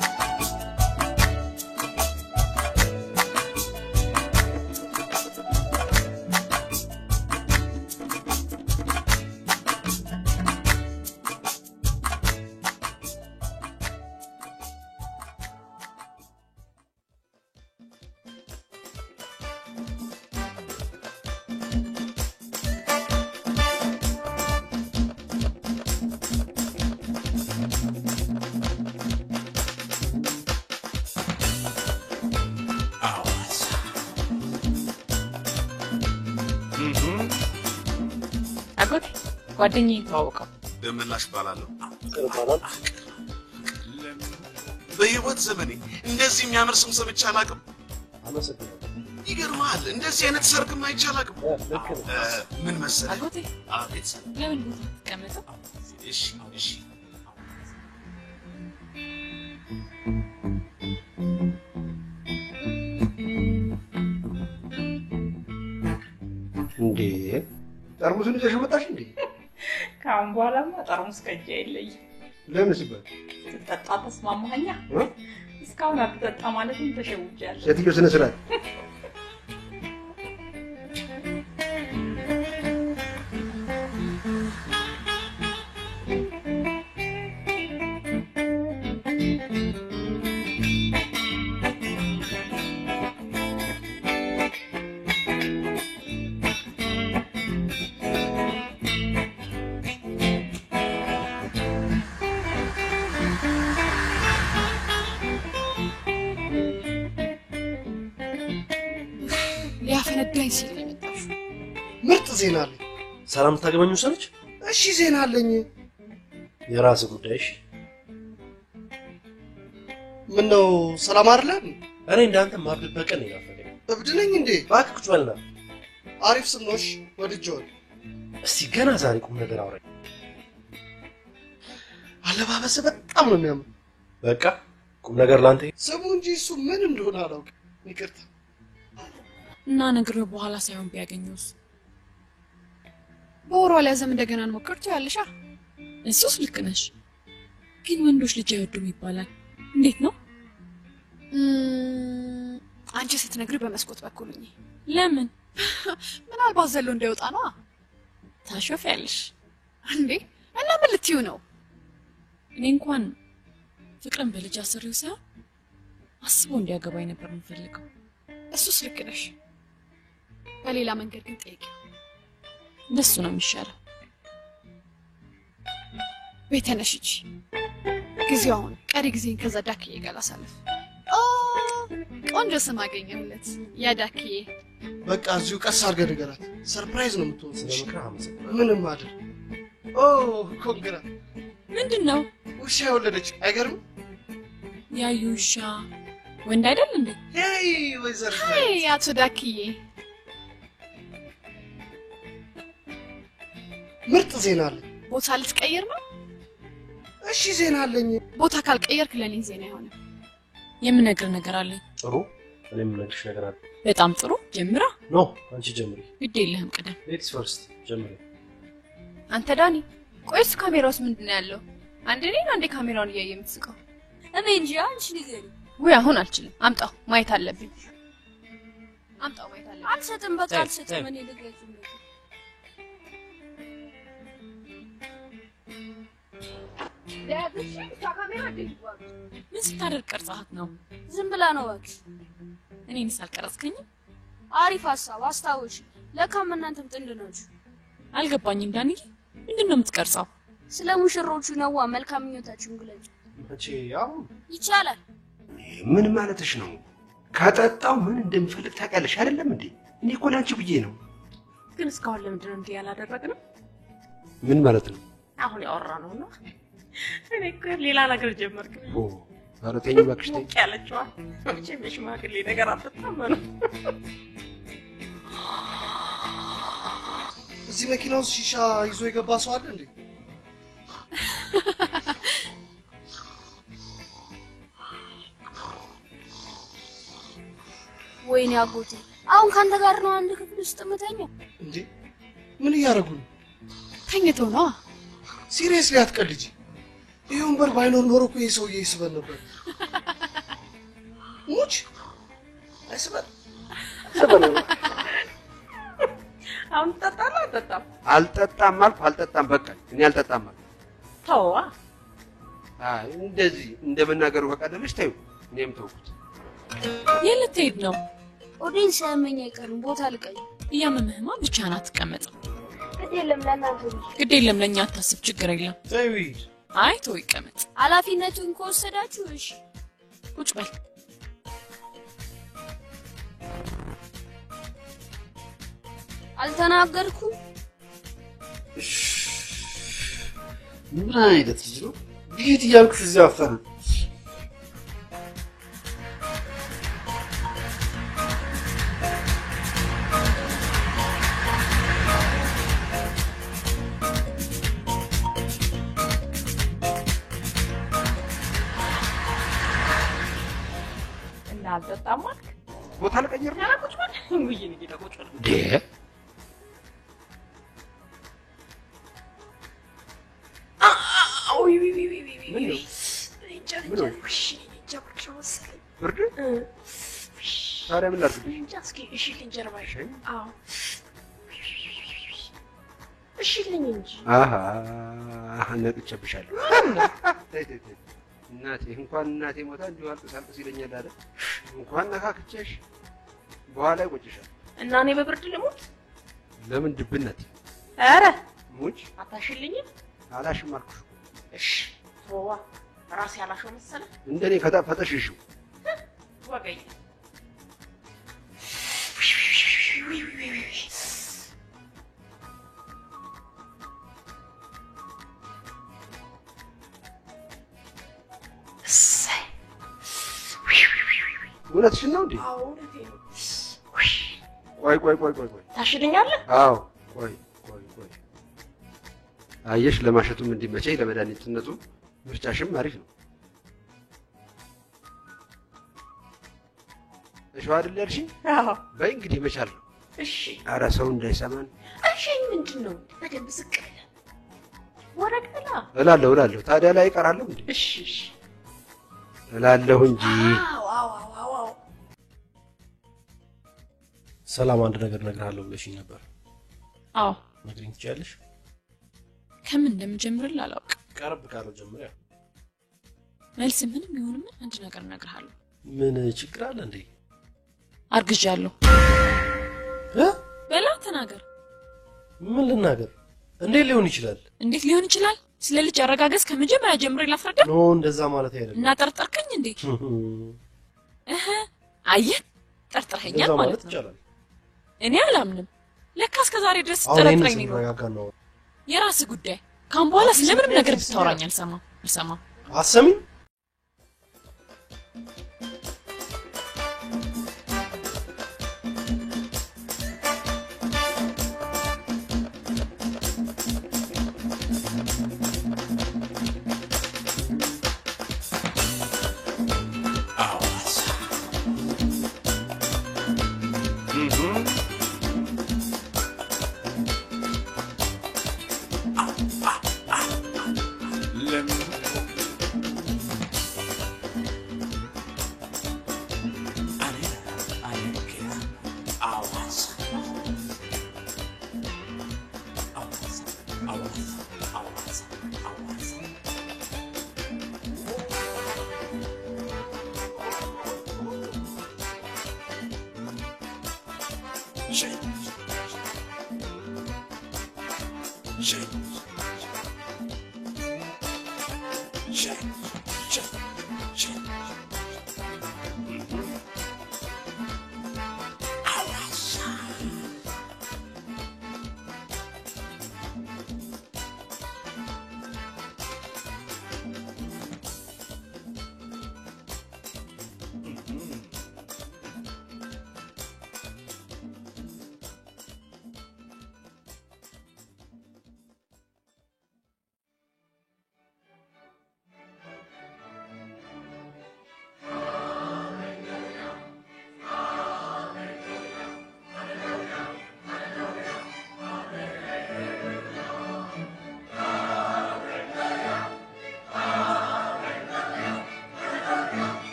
ጓደኛዬ ተዋወቀው ደመላሽ ባላለሁ በህይወት ዘመኔ እንደዚህ የሚያምር ስም ሰምቼ አላውቅም። ይገርማል። እንደዚህ አይነት ሰርግም አይቼ አላውቅም። ምን መሰለህ አጎቴ፣ አቤት። ለምን ቦታ ተቀመጠው? እሺ እንዴ ጠርሙሱን ይዘሽ መጣሽ እንዴ? ካሁን በኋላማ ጠርሙስ ከእጄ አይለይ። ለምን ሲባል ስትጠጣ ተስማማኸኛ? እስካሁን አትጠጣ ማለትም ተሸውጃለሁ። ሴትዮ ስነ ስርዓት። ሊያፈነዳኝ ሲል ነው የመጣሽው። ምርጥ ዜና አለኝ። ሰላም ታገበኙ ሰለች? እሺ ዜና አለኝ። የራስ ጉዳይሽ። ምን ነው ሰላም አይደለም? እኔ እንዳንተ ማብድበት ቀን ይናፈቀኝ። እብድ ነኝ እንዴ? እባክህ ቁጭ በልና። አሪፍ ስም ነው። እሺ ወድጄዋለሁ። እስቲ ገና ዛሬ ቁም ነገር አውራኝ። አለባበስህ በጣም ነው የሚያምር። በቃ ቁም ነገር ላንተ ስሙ እንጂ እሱ ምን እንደሆነ አላውቅም። ይቅርታ እና ነግሬው በኋላ ሳይሆን ቢያገኘውስ? በወሯ ሊያዘም እንደገና እንሞክር ትያለሻ? እሱስ ልክ ነሽ፣ ግን ወንዶች ልጅ አይወዱም ይባላል። እንዴት ነው? አንቺ ስትነግሪ በመስኮት በኩል ነኝ። ለምን? ምናልባት ዘሎ እንዳይወጣ ነው። ታሾፊያለሽ እንዴ? እና ምን ልትዩ ነው? እኔ እንኳን ፍቅርን በልጅ አሰሪው ሳይሆን አስቦ እንዲያገባኝ ነበር የምፈልገው። እሱስ ልክ ነሽ። በሌላ መንገድ ግን ጠይቂ። እንደሱ ነው የሚሻለው። ቤተነሽ እጂ ጊዜው አሁን ቀሪ ጊዜን ከዛ ዳክዬ ጋር ላሳልፍ። ቆንጆ ስም አገኘሁለት፣ ያ ዳክዬ። በቃ እዚሁ ቀስ አድርገህ ንገራት። ሰርፕራይዝ ነው የምትሆን። ስለምክር አመሰግናለሁ። ምንም አይደል። ኮንግራ። ምንድን ነው? ውሻ የወለደች አይገርም? ያዩ ውሻ ወንድ አይደል እንዴ? ሄይ ወይዘር ሄይ አቶ ዳክዬ፣ ምርጥ ዜና አለኝ። ቦታ ልትቀይር ነው? እሺ ዜና አለኝ። ቦታ ካልቀየርክ ለኔ ዜና አይሆንም። የምነግር ነገር አለኝ። ጥሩ። እኔ የምነግርሽ ነገር አለ። በጣም ጥሩ። ጀምራ። ኖ አንቺ ጀምሪ። ግድ የለህም ቅደም። ሌዲስ ፈርስት ጀምሪ። አንተ ዳኒ፣ ቆይስ ካሜራውስ ምንድነው ያለው? አንዴ እኔን አንዴ ካሜራውን እያየ የምትስቀው? እኔ እንጂ አንቺ ንገሪ። ወይ አሁን አልችልም። አምጣው፣ ማየት አለብኝ። አምጣው፣ ማየት አለብኝ። አልሰጥም፣ በቃ አልሰጥም። እኔ ልገዝ ነው። ለያዝሽ ካሜራ ደልቷል ምን ስታደርግ ቀርጻት ነው ዝም ብላ ነው እባክሽ እኔን ሳልቀረጽከኝ አሪፍ ሐሳብ አስታውሽ ለካም እናንተም ጥንድ ናችሁ አልገባኝም ዳኒ ምንድነው የምትቀርጻው ስለ ሙሽሮቹ ነው መልካም ምኞታችሁን ግለጹ እቺ ያው ይቻላል ምን ማለትሽ ነው ካጣጣው ምን እንደምፈልግ ታውቂያለሽ አይደለም እንዴ እኔ እኮ ላንቺ ብዬ ነው ግን እስካሁን ለምንድን ነው እንዲህ ያላደረግነው ምን ማለት ነው አሁን ያወራነው ነው እኔ እኮ ሌላ ነገር ጀመርኩ አረተኝ ባክሽ ተይ ያለችዋ መቼም ሽማግሌ ነገር አትተማመኑ እዚህ መኪና ውስጥ ሺሻ ይዞ የገባ ሰው አለ እንዴ ወይኔ አጎቴ አሁን ካንተ ጋር ነው አንድ ክፍል ውስጥ መተኛው እንዴ ምን ያረጉ ተኝተው ነው ሲሪየስሊ አትቀልጂ ይሄ ወንበር ባይኖር ኖሮ እኮ ይሄ ሰውዬ ይስበል ነበር ሙች አይስበል አሁን ተጣጣላ ተጣጣ አልጠጣም አልኩ አልጠጣም በቃ እኔ አልጠጣም ተዋ አይ እንደዚህ እንደመናገሩ ፈቃደልሽ ተይው እኔም ተውኩት የልትሄድ ነው ኦዲን ሰመኝ አይቀርም ቦታ ልቀይ እያመመህማ ብቻህን አትቀመጥም ግድ የለም ለእናንተ ግድ የለም ለእኛ አታስብ ችግር የለም ተይው አይ ተው ይቀመጥ ኃላፊነቱን ከወሰዳችሁ እሺ ቁጭ በል አልተናገርኩም ምን አይነት ልጅ ነው ቢት እያልኩሽ እዚህ አፈራ አልጠጣም ማለት ቦታ ለቀየር ነው ቁጭ በል እንግዲህ ነው ቁጭ በል ደ ኦይ ብርድ ታዲያ ምን ላድርግ እስኪ እሺ ልንጀርባሽ አዎ እሺ ልኝ እንጂ አሃ ነጥቼብሻለሁ እናቴ እንኳን እናቴ ሞታ እንዲሁ አልቅሳልቅስ ይለኛል አይደል እንኳን ነካክቼሽ በኋላ ይቆጭሻል እና እኔ በብርድ ልሞት ለምን ድብነት አረ ሙች አታሽልኝ አላሽም አልኩሽ እሺ ተዋ ራስ ያላሽው መሰለ እንደኔ ከጣፈጠሽ እሺ ወገኝ እውነትሽን ነው እንዴ አዎ እውነቴ ነው ቆይ ታሽልኛለህ አዎ ቆይ አየሽ ለማሸቱም እንዲመቸኝ ለመድኃኒትነቱ ምርጫሽም አሪፍ ነው እሺ አይደል ያልሽኝ አዎ በይ እንግዲህ መቻል ነው እሺ ኧረ ሰው እንዳይሰማን እሺ ምንድነው በደንብ ስቅል ወረቀላ እላለሁ ታዲያ ላይ እቀራለሁ እንዴ እሺ እላለሁ እንጂ አዎ ሰላም አንድ ነገር እነግርሃለሁ ብለሽኝ ነበር አዎ ነግሪኝ ትችያለሽ ከምን እንደምጀምርልህ አላውቅም ቀርብ ካለው ጀምሪያ መልስ ምንም ይሁን ምን አንድ ነገር እነግርሃለሁ ምን ችግር አለ እንዴ አርግዣለሁ በላ ተናገር ምን ልናገር እንዴት ሊሆን ይችላል ስለ ልጅ አረጋገዝ ከመጀመሪያ ጀምሬ ላፍረዳ ኖ እንደዛ ማለት አይደለም እና ጠርጠርከኝ እንዴ አየህ ጠርጥረኸኛል ማለት ነው እኔ አላምንም ለካ እስከ ዛሬ ድረስ ጠርጥረኝ ነው የራስ ጉዳይ ካም በኋላ ስለምንም ነገር ብታወራኝ አልሰማም አሰሚ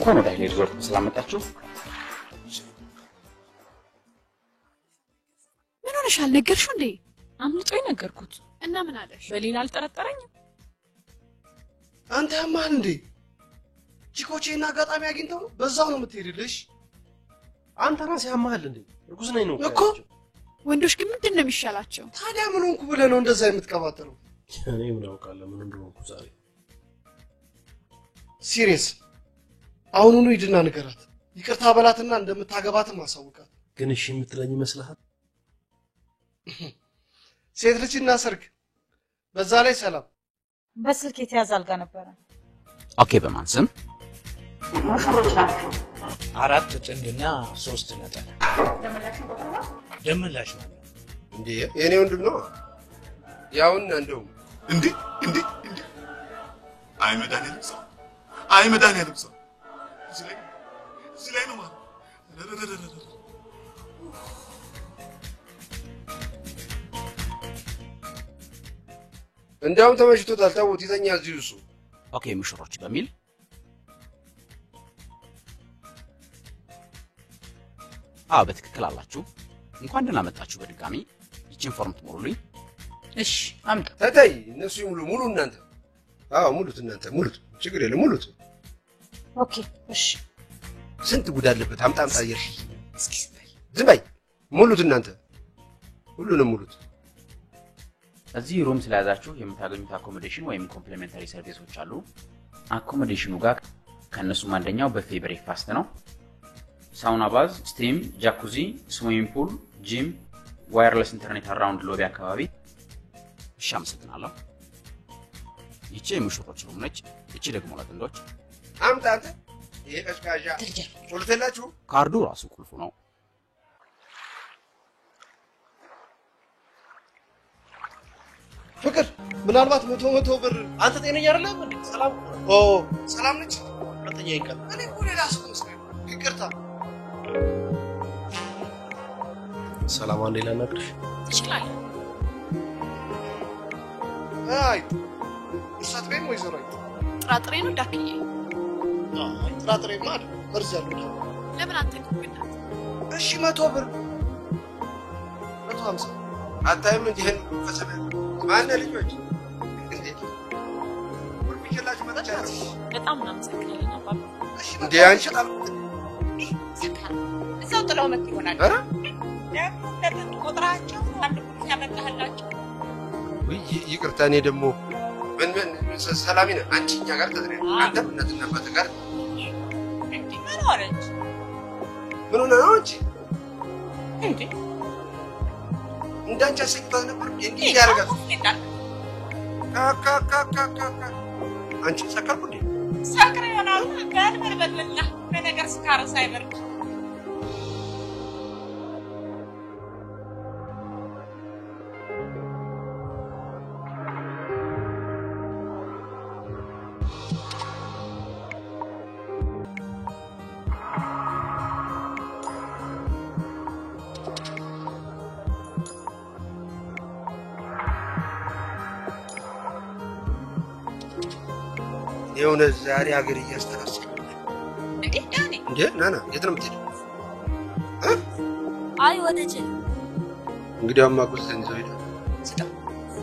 እንኳን ወደ ኃይሌ ሪዞርት ስላመጣችሁ። ምን ሆነሻል? ነገርሽው እንዴ? አምልጦኝ ነገርኩት እና ምን አለሽ? በሌላ አልጠረጠረኝም። አንተ ያማል እንዴ? ቺኮቼና አጋጣሚ አግኝተው ነው በዛው ነው የምትሄድልሽ? አንተ ራስህ ያማል እንዴ? እርጉዝ ነኝ ነው እኮ። ወንዶች ግን ምንድን ነው የሚሻላቸው? ታዲያ ምን ሆንኩ ብለህ ነው እንደዛ የምትቀባጥረው? እኔ ምን አውቃለሁ ምን እንደሆንኩ ዛሬ። ሲሪየስ አሁኑኑ ሂድና ንገራት። ይቅርታ በላትና እንደምታገባትም አሳውቃት። ግን እሺ የምትለኝ ይመስልሃል? ሴት ልጅና ሰርግ፣ በዛ ላይ ሰላም። በስልክ የተያዘ አልጋ ነበረ። ኦኬ፣ በማን ስም? ሙሽሮች ናቸው። 4 ጥንድና 3 ነጠላ። ደመላሽ ማለት እንዴ? የኔ ወንድም ነው። ያውና እንደው እንዴ አይ መድኃኒዓለም ሰው አይ መድኃኒዓለም ሰው እዚህ ላይ ነው ማለት እንዳውም ተመችቶታል። ታውት ይተኛ እዚሁ እሱ። ኦኬ፣ ሙሽሮች በሚል በትክክል አላችሁ። እንኳን ደህና መጣችሁ በድጋሚ። ይቺን ፎርም ትሞሉልኝ። እሺ፣ አምጣ። ተታይ እነሱ ሙሉ እናንተ። ሙሉት እናንተ ሙሉት። ችግር የለም ሙሉት። ኦኬ፣ እሺ። ስንት ጉድ አለበት። አምጣ አየር። እስኪ ዝም በይ። ሙሉት እናንተ ሁሉንም ሙሉት። እዚህ ሩም ስለያዛችሁ የምታገኙት አኮሞዴሽን ወይም ኮምፕሊሜንታሪ ሰርቪሶች አሉ። አኮሞዴሽኑ ጋር ከነሱም አንደኛው በፌ ብሬክፋስት ነው። ሳውና ባዝ፣ ስቲም፣ ጃኩዚ፣ ስዊሚንግ ፑል፣ ጂም፣ ዋየርለስ ኢንተርኔት አራውንድ ሎቢ አካባቢ። እሺ፣ አመሰግናለሁ። ይቺ የሙሽሮች ሩም ነች። ይቺ ደግሞ ለጥንዶች። አምጣ አንተ። ይሄ ቀሽቃዣ ቁልፍላችሁ። ካርዱ ራሱ ቁልፉ ነው። ፍቅር ምናልባት 100 ብር አንተ ጤነኛ አይደለም እንዴ? ሰላም ሰላም ነች። ሁለተኛ ይቀር እኔ እኮ ሌላ ሰው መስሎኝ። ይቅርታ። ሰላም አንዴ ላናግርሽ ትችላለህ? አይ እርሳት በይም ወይዘሮ አይ ጥራጥሬ ነው ዳክዬ። ጥራጥሬ ማለት እርዝ ያለው ለምን አትንኩብና? እሺ 100 ብር 150 አታይም እንዴ? ይሄን ፈሰበ ማነ ልጆች እንዴ? ሁሉ ይችላችሁ መጣቻት። በጣም እናመሰግናለን አባባ። እሺ እንዴ አንቺ ጣል እዛው ጥለው መጥ ይሆናል። አረ ደግሞ ለጥንት ቁጥራቸው አንድ ቁጥር ያመጣህላቸው። ይቅርታ። እኔ ደግሞ ምን ሰላሚነ አንቺ እኛ ጋር ተዝሬ አንተ እናትና አባት ጋር ምን ሆነች? ምን ሆነ ነው እንጂ እንዴ እንዳንቺ አሰግቷት ነበር እንዴ ያረጋት አንቺ ሰከርኩ እንዴ? ሰክረ ይሆናል። በልበልበልና በነገር ስካር ሳይበርድ የሆነ ዛሬ ሀገር እያስተራሰ እንዴ ዳኒ እንዴ ናና የት ነው የምትሄደው? አይ ወደጀ እንግዲህ አማቁስ እንዘው ሄደ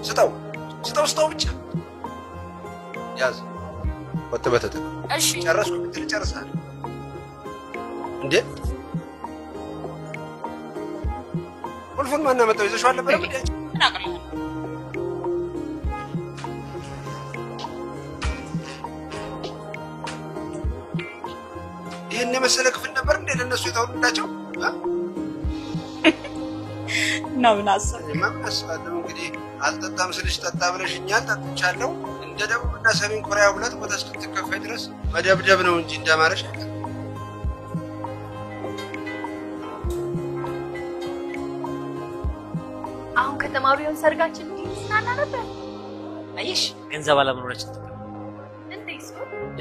ስጣው ብቻ ያዝ ወጥበተተ እሺ ጨረስኩ ብትል ጨርሳለሁ እንዴ ቁልፉን ማን አመጣው ይዘሽው አልነበረም እንዴ ምን አቀርላለሁ ይሄን የመሰለ ክፍል ነበር እንዴ ለነሱ የተወሉላቸው ነው ምን አስባለሁ እንግዲህ አልጠጣም ስልሽ ጠጣ ብለሽኛል ጠጥቻለሁ እንደ ደቡብና ሰሜን ኮሪያ ሁለት ቦታ እስክትከፋይ ድረስ መደብደብ ነው እንጂ እንደማረሽ አሁን ከተማ ቢሆን ሰርጋችን ይስናና ነበር አይሽ ገንዘብ አለመኖራችን እንዴስ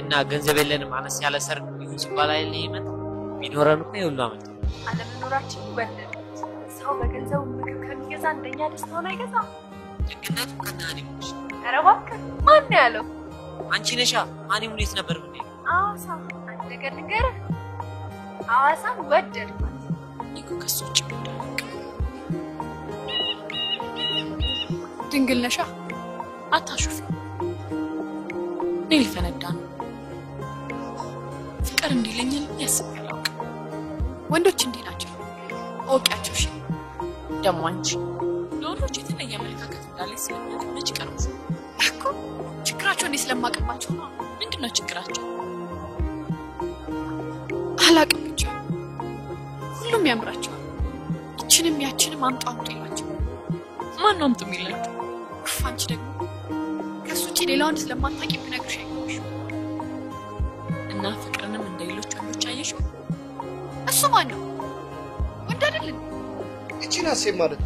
እና ገንዘብ የለንም አነስ ያለ ሰርግ ይሁን ሲባል አይደል ይመጣ ቢኖረን እኮ ይሁን አመት አለመኖራችን ወደደ ሰው በገንዘቡ ምግብ ከሚገዛ እንደኛ ደስታውን አይገዛም ደግነቱ ከናኒ ሙሽ ኧረ እባክህ ማን ያለው አንቺ ነሻ ማን ሙሌት ነበር ምን አዋሳ አንድ ነገር ልንገርህ አዋሳን ወደድኳት ይኩ ከሶች ድንግል ነሻ አታሹፊ ኔል ፈነዳ ነው ፍቅር እንዲለኛል ያስብላው ወንዶች እንዲህ ናቸው አውቂያቸው እሺ ደሞ አንቺ ለወንዶች የተለየ አመለካከት እንዳለ ስለሚያውቁ ቀርቡ እኮ ችግራቸው እንዴ ስለማቀባቸው ነው ምንድነው ችግራቸው አላቅም ብቻ ሁሉም ያምራቸዋል እችንም ያችንም አምጣው ይላቸው ማን ነው አምጡ የሚላቸው አንቺ ደግሞ ከሱቺ ሌላው እንደ ስለማታቂ ብነግርሽ አይሆንሽ እና ፍቅርንም እንደሌሎች ወንዶች አየሽው እሱ ማን ነው ወንድ አይደል እቺና ሴ ማለት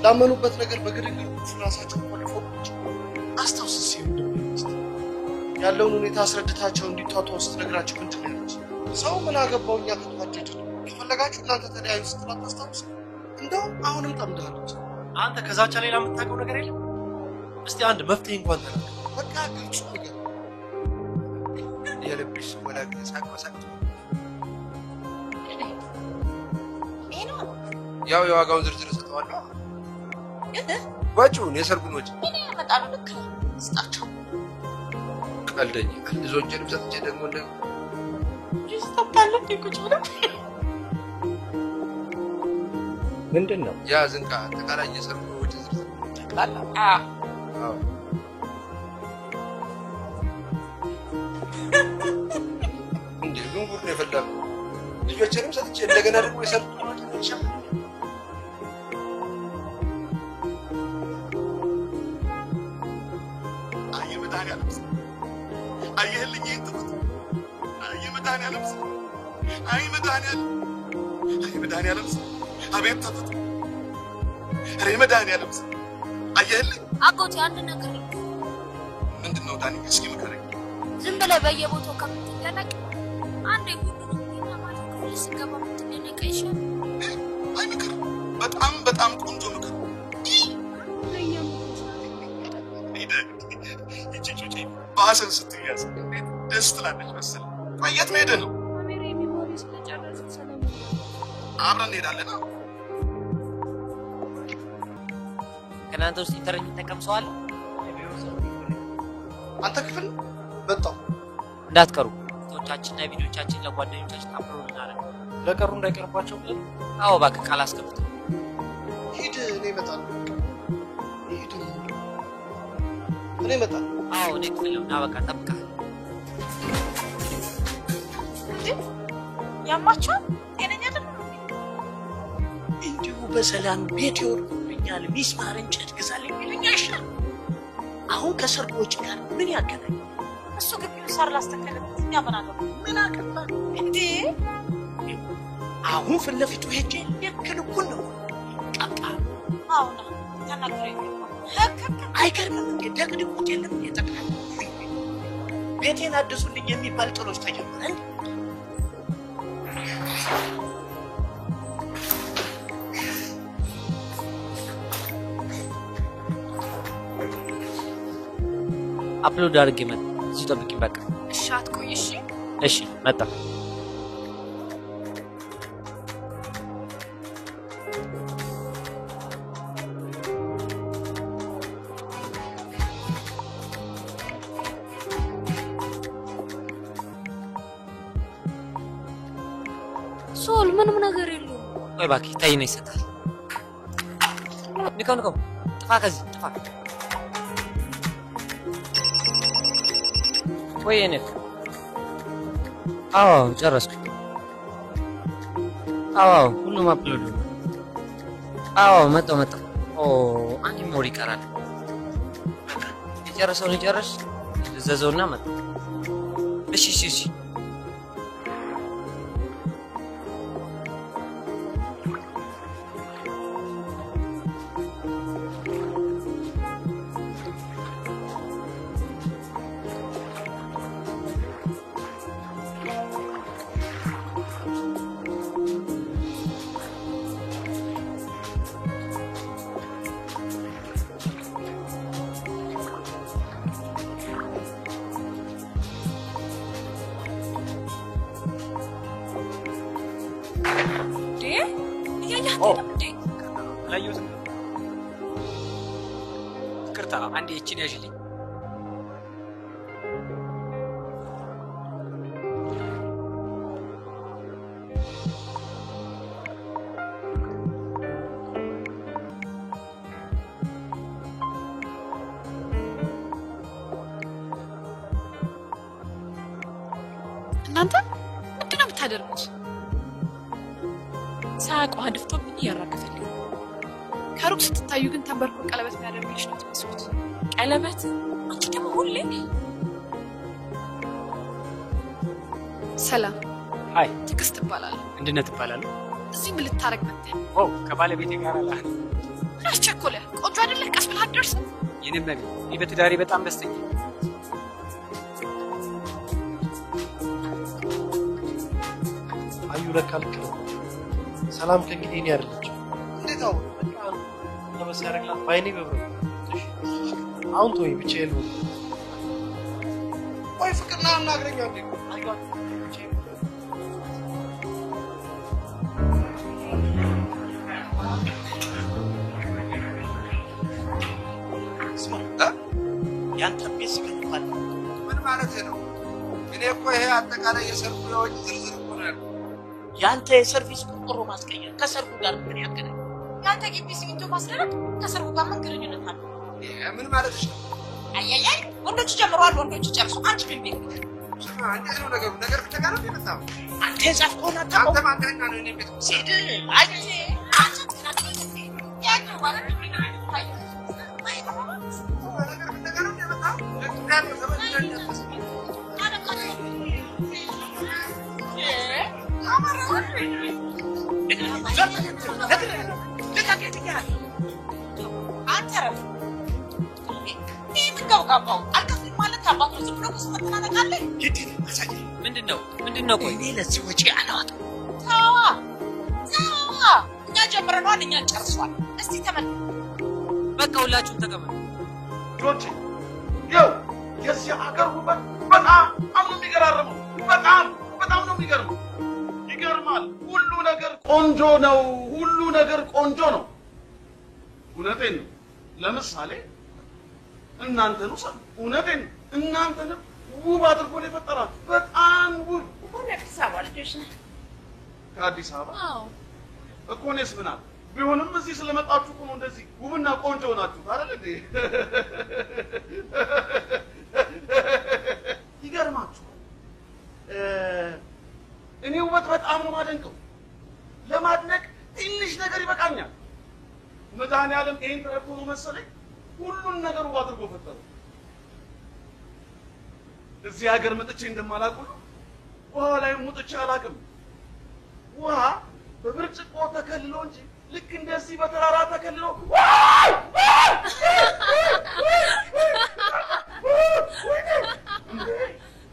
ላመኑበት ነገር በግድግር ፍራሳቸው ቆልፎች አስተውስስ ያለውን ሁኔታ አስረድታቸው እንዲቷቷው ስትነግራቸው ምንድን ነው ሰው ምን አገባውኛ ከተዋደደ ከፈለጋችሁ እናንተ ተለያዩ ስትላት አስተውስ እንደው አሁንም ጠምዳለች አንተ ከዛቻ ሌላ የምታውቀው ነገር የለም እስቲ አንድ መፍትሄ እንኳን ተናገር በቃ ግልጽ ነገር የልብሽ ወላጅ ሳቅሳቅ ያው የዋጋውን ዝርዝር ሰጠዋለሁ ወጪውን የሰርጉን ወጪ ምን ያመጣሉ ልክ ስጣቸው ቀልደኛ ልጆችንም ሰጥቼ ደግሞ እንደ ይስተካከለ ቁጭ ብለ ምንድነው ያ ዝንቃ ተቃራኝ የሰርጉ ወጪ ዝርዝር ጠቅላላ አዎ እንዴ ጉንጉር ነው የፈላው ልጆችንም ሰጥቼ እንደገና ደግሞ የሰርጉን ወጪ ይሻል አየህልኝ እንትኩት መድኃኒዓለም መድኃኒዓለም አቤት ተፈጥ መድኃኒዓለም አየህልኝ አጎቴ አንድ ነገር ምንድነው ዳኒ እስኪ ምከረኝ ዝም ብለህ በየቦታው ከምትደነቅ አንዴ ሁሉንም ማለት ክፍል ስገባ ምትደነቅ ይሻል አይ ምክር በጣም ቆንጆ ምክር ባሰን ስትያዝ ደስ ትላለች መሰል ቆየት መሄድ ነው አሜሪ የሚሞሪ ስለጨረሰ ሰላም አብረን እንሄዳለን ከናንተ ውስጥ ኢንተርኔት ተቀምሰዋል አንተ ክፍል በጣም እንዳትቀሩ ፎቶቻችንና ቪዲዮቻችን ለጓደኞቻችን አፕሎድ እናደርግ ለቀሩ እንዳይቀርባቸው አዎ እባክህ ቃል አስገብቶ ሂድ እኔ እመጣለሁ ሂድ እኔ እመጣለሁ አዎ እኔ ክፍል ነው በቃ ጠብቃለሁ ያማቻል ጤነኛ አይደለም እንዲሁ በሰላም ቤት ይወርቁብኛል ሚስማር እንጨት ግዛልኝ ይልኝ አይሻል አሁን ከሰርጎች ጋር ምን ያገናኝ እሱ ግቢው ሳር ላስተከለበት ያመናገሩ ምን አገባ እንዴ አሁን ፍለፊቱ ሄጄ ለክልኩን ነው ቀጣ አሁን ተናገረኝ አይገርምም እንዴ ደግድጉት የለም የጠቅላላ ቤቴን አድሱልኝ የሚባል ጥሎች ተጀመረ እንዴ አፕሎድ አድርጌ መጣ እዚህ ጠብቂ በቃ እሺ አትቆይ እሺ መጣ ሶል ምንም ነገር የለውም። ቆይ እባክህ ታይና ይሰጣል። ንቀው ጥፋ ከዚህ ጥፋ። ወይ ነክ አዎ ጨረስኩ። አዎ ሁሉም አፕሎድ አዎ መጣው ኦ አንድ ሞሪ ይቀራል። የጨረሰውን ይጨርስ ዘዘውና መጣ። እሺ አንዴ እቺን ያዥልኝ። እናንተ ምንድነው የምታደርጉት? ሳያውቁ አድፍቶብኝ እያራገፈልኝ። ከሩቅ ስትታዩ ግን ተንበርኮ ቀለበት የሚያደርግልሽ ነው የምትመስሉት። ቀለበት? አንቺ ደግሞ ሁሌ ሰላም። ሃይ ትዕግስት እባላለሁ። እንድነት እባላለሁ። እዚህ ምን ልታረግ መጥተህ? ከባለቤቴ ጋር አላ ምን አስቸኮለ? ቆንጆ አይደለ? ቀስ ብለህ አትደርስም? የኔም ነገር እኔ በትዳሬ በጣም ደስተኛ ነኝ። አዩ ለካ ልክ ነው። ሰላም ከእንግዲህ እኔ አይደለችም። እንዴት አወቅ? በቃ ለመሳረቅላት ባይኔ በብረ አሁን ተወኝ ብቻዬን ነው። ቆይ ፍቅርና አናግረኛ እንዴ? ያንተ ቤት ይከፋል። ምን ማለት ነው? እኔ እኮ ይሄ አጠቃላይ የሰርጉ የወጪ ዝርዝር እኮ ነው ያለው። ያንተ የሰርቪስ ቆርቆሮ ማስቀየር ከሰርጉ ጋር ምን ያገናኛል? ያንተ ግቢ ሲሚንቶ ማስደረግ ከሰርጉ ጋር ምን ግንኙነት አለው? ምን ማለትሽ ነው? አያያይ ወንዶች ጀምረዋል፣ ወንዶች ጨርሱ። አንቺ ምን ቤት ስማ፣ እንዴት ነው ነገሩ? ነገር ከተጋረ የመጣው አንተ ጻፍ ከሆነ አታውቅም። አንተ ማንተኛ ነው እኔ ቤት ሲድ አይጂ አንተ ትናንት ያንተ ማለት ነው። ምንድነው? ቆይ እኔ ለዚህ ወጪ አላወጣም። ተዋ እኛ ጀምረናል፣ እኛ ጨርሷል። እስቲ ተመልከት። በቃ ሁላችሁም ተቀመጡ። ጆርጅ ይኸው የዚህ ሀገር ውበት በጣም ነው የሚገራርመው። በጣም ነው የሚገርመው። ይገርማል። ሁሉ ነገር ቆንጆ ነው። ሁሉ ነገር ቆንጆ ነው። እውነቴን ነው። ለምሳሌ እናንተን ውሰዱ። እውነቴን ነው። እናንተንም ውብ አድርጎ ነው የፈጠራችሁ። በጣም ውብ። ከአዲስ አበባ ልጆች ነን። ከአዲስ አበባ? አዎ እኮ እኔስ ምን አለ ቢሆንም እዚህ ስለመጣችሁ እኮ ነው እንደዚህ ውብና ቆንጆ ናችሁ አይደል እንዴ? ይገርማችሁ። እኔ ውበት በጣም ነው ማደንቀው። ለማድነቅ ትንሽ ነገር ይበቃኛል። መድኃኒዓለም ይሄን ተረድቶ ነው መሰለኝ ሁሉን ነገር ውብ አድርጎ ፈጠረው። እዚህ ሀገር መጥቼ እንደማላውቅ ሁሉ ውሃ ላይ ሙጥቼ አላውቅም። ውሃ በብርጭቆ ተከልሎ እንጂ ልክ እንደዚህ በተራራ ተከልሎ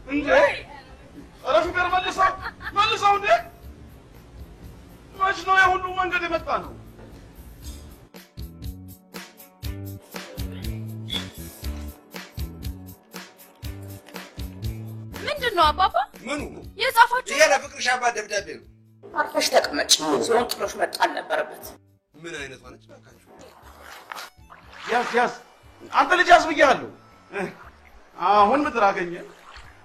እንዴ! ኧረ ፍቅር መልሰው እንዴ! መች ነው የሁሉ መንገድ የመጣ ነው? ምንድነው አባባ? ምኑ የጻፋችሁ? ይሄ ለፍቅርሽ አባት ደብዳቤ ነው። አርፈሽ ተቀመጭ። ዞን ጥሎሽ መጣ አልነበረበት። ምን አይነት ሆነች ባካችሁ? ያዝ አንተ ልጅ ያዝ ብያለሁ። አሁን ምድር አገኘን፣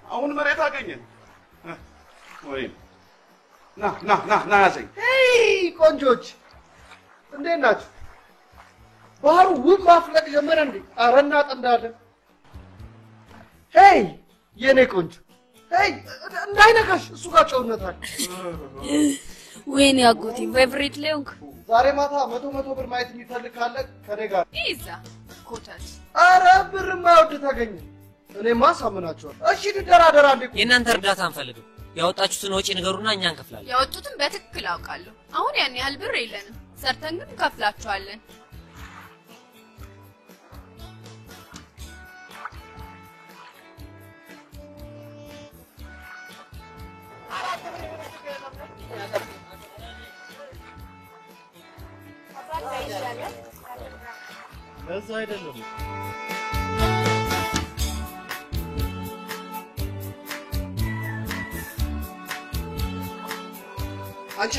አሁን መሬት አገኘን። ወይ ና ያዘኝ። ቆንጆች እንዴት ናችሁ? ባህሩ ውብ ማፍለቅ ጀመረ እንዴ? ኧረ እናጠምዳለን። ሄይ የኔ ቆንጆ ሄይ እንዳይነካሽ፣ እሱ ጋር ጨውነት አለ። ወይኔ አጎቴ ፌቨሪት ሌውንክ ዛሬ ማታ 100 ብር ማየት የሚፈልግ ካለ ከኔ ጋር ይዛ ኮተት። ኧረ ብር የማይወድ ተገኘ። እኔማ ሳምናችኋል። እሺ እንደራደራ እንዴ? የእናንተ እርዳታ አንፈልግም። ያወጣችሁትን ወጪ ንገሩና እኛ እንከፍላለን። ያወጡትን በትክክል አውቃለሁ። አሁን ያን ያህል ብር የለንም። ሰርተን ግን እንከፍላችኋለን። ለዛ አይደለም አንቺ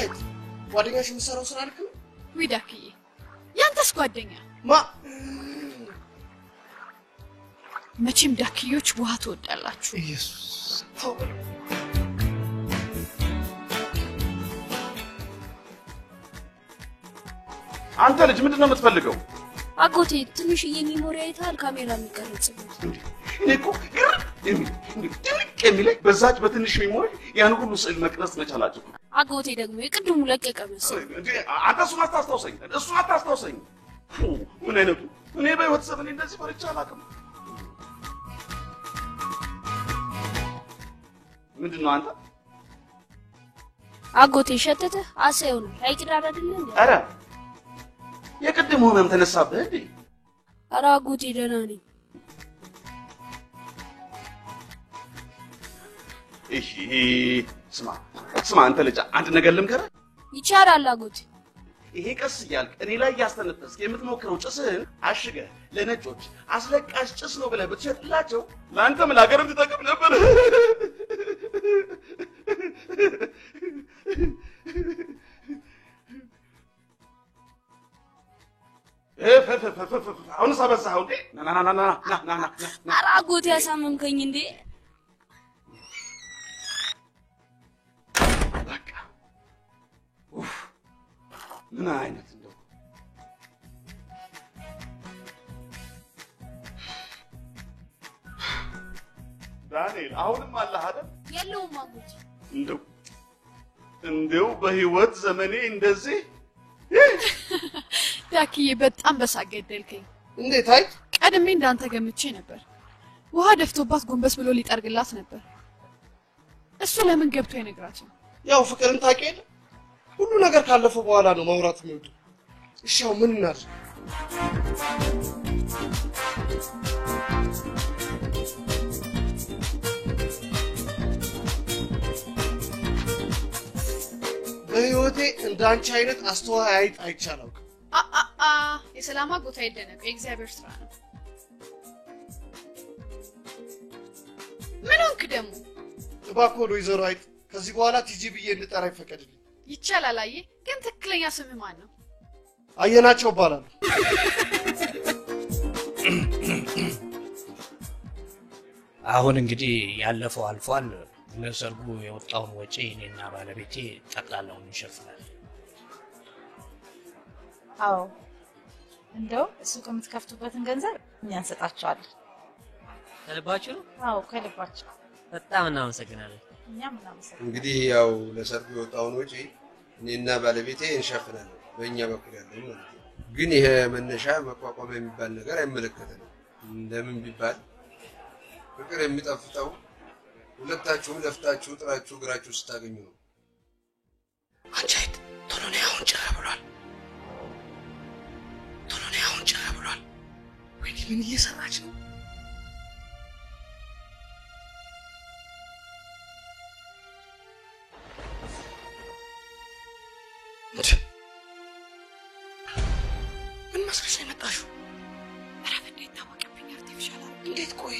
ጓደኛሽ የምትሰራው ስራ ልክ ነው? ዊዳክዬ ያንተስ ጓደኛ መቼም ዳክዮች ውሃ ትወዳላችሁ። ኢየሱስ አንተ ልጅ ምንድነው የምትፈልገው? አጎቴ ትንሽዬ ሚሞሪ አይታል ካሜራ የሚቀርጽበት። እኔ እኮ ድንቅ የሚለኝ በዛች በትንሽ ሚሞሪ ያን ሁሉ ስዕል መቅረጽ መቻላቸው። አጎቴ ደግሞ የቅድሙ ለቀቀ መሰለኝ። አንተ እሱን አታስታውሰኝ። ምን አይነቱ! እኔ በህይወት ዘመኔ እንደዚህ ፈርቼ አላውቅም። ምንድነው አንተ? አጎቴ ሸተተ አሳየው ነው አይቅዳር አይደለ እንዴ? ኧረ የቅድም ሆነም ተነሳብህ እንዴ? ኧረ አጎቴ ደህና ነኝ። እሺ ስማ አንተ ልጅ አንድ ነገር ልምከርህ። ይቻላል አጎቴ። ይሄ ቀስ እያልክ እኔ ላይ ያስተነፈስክ የምትሞክረው ጭስህን አሽገህ ለነጮች አስለቃሽ ጭስ ነው ብለህ ብትሸጥላቸው ለአንተም ለሀገርም ትጠቅም ነበር። አሁን ሳበዛኸው እንዴ? ና ኧረ አጎቴ ያሳመምከኝ እንዴ? በቃ ምን አይነት እንደው ዳንኤል አሁንም አለህ አይደል? የለውም አጎቴ። እንደው በህይወት ዘመኔ እንደዚህ ዳክዬ በጣም በሳቅ ገደልከኝ። እንዴት አይ ቀድሜ እንዳንተ ገምቼ ነበር። ውሃ ደፍቶባት ጎንበስ ብሎ ሊጠርግላት ነበር። እሱ ለምን ገብቶ አይነግራትም? ያው ፍቅርን ታውቂ የለ ሁሉ ነገር ካለፈ በኋላ ነው ማውራት የሚወዱ። እሺ ያው ምን እናድርግ? በህይወቴ እንዳንቺ አይነት አስተዋይ አይጥ አይቻለው። የሰላማ ቦታ ይደነቅ የእግዚአብሔር ስራ ነው። ምን ሆንክ ደግሞ? እባክዎ ወይዘሮ አይጥ ከዚህ በኋላ ቲጂ ብዬ እንድጠራ ይፈቀድልኝ። ይቻላል። አየህ ግን ትክክለኛ ስምህ ማን ነው? አየናቸው ይባላል። አሁን እንግዲህ ያለፈው አልፏል። ለሰርጉ የወጣውን ወጪ እኔና ባለቤቴ ጠቅላላውን እንሸፍናለን። አዎ እንደው ሱቅ የምትከፍቱበትን ገንዘብ እኛ እንሰጣቸዋለን። ከልባችሁ ነው? አዎ ከልባችሁ። በጣም እናመሰግናለን። እኛም እናመሰግናለን። እንግዲህ ያው ለሰርጉ የወጣውን ወጪ እኔና ባለቤቴ እንሸፍናለን፣ በእኛ በኩል ያለው ማለት ነው። ግን ይሄ መነሻ መቋቋሚያ የሚባል ነገር አይመለከተንም። እንደምን ቢባል ፍቅር የሚጣፍጠው ሁለታችሁም ለፍታችሁ ጥራችሁ እግራችሁ ስታገኙ ነው። አንቺ አይት ቶሎ ነይ፣ አሁን ጭር ብሏል። ቶሎ ነይ፣ አሁን ጭር ብሏል። ወይኔ ምን እየሰራች ነው? ምን መስለሽ ነው የመጣሽው? እረፍ እንዳይታወቅብኝ አርቲፊሻል አድርጌ። እንዴት ቆይ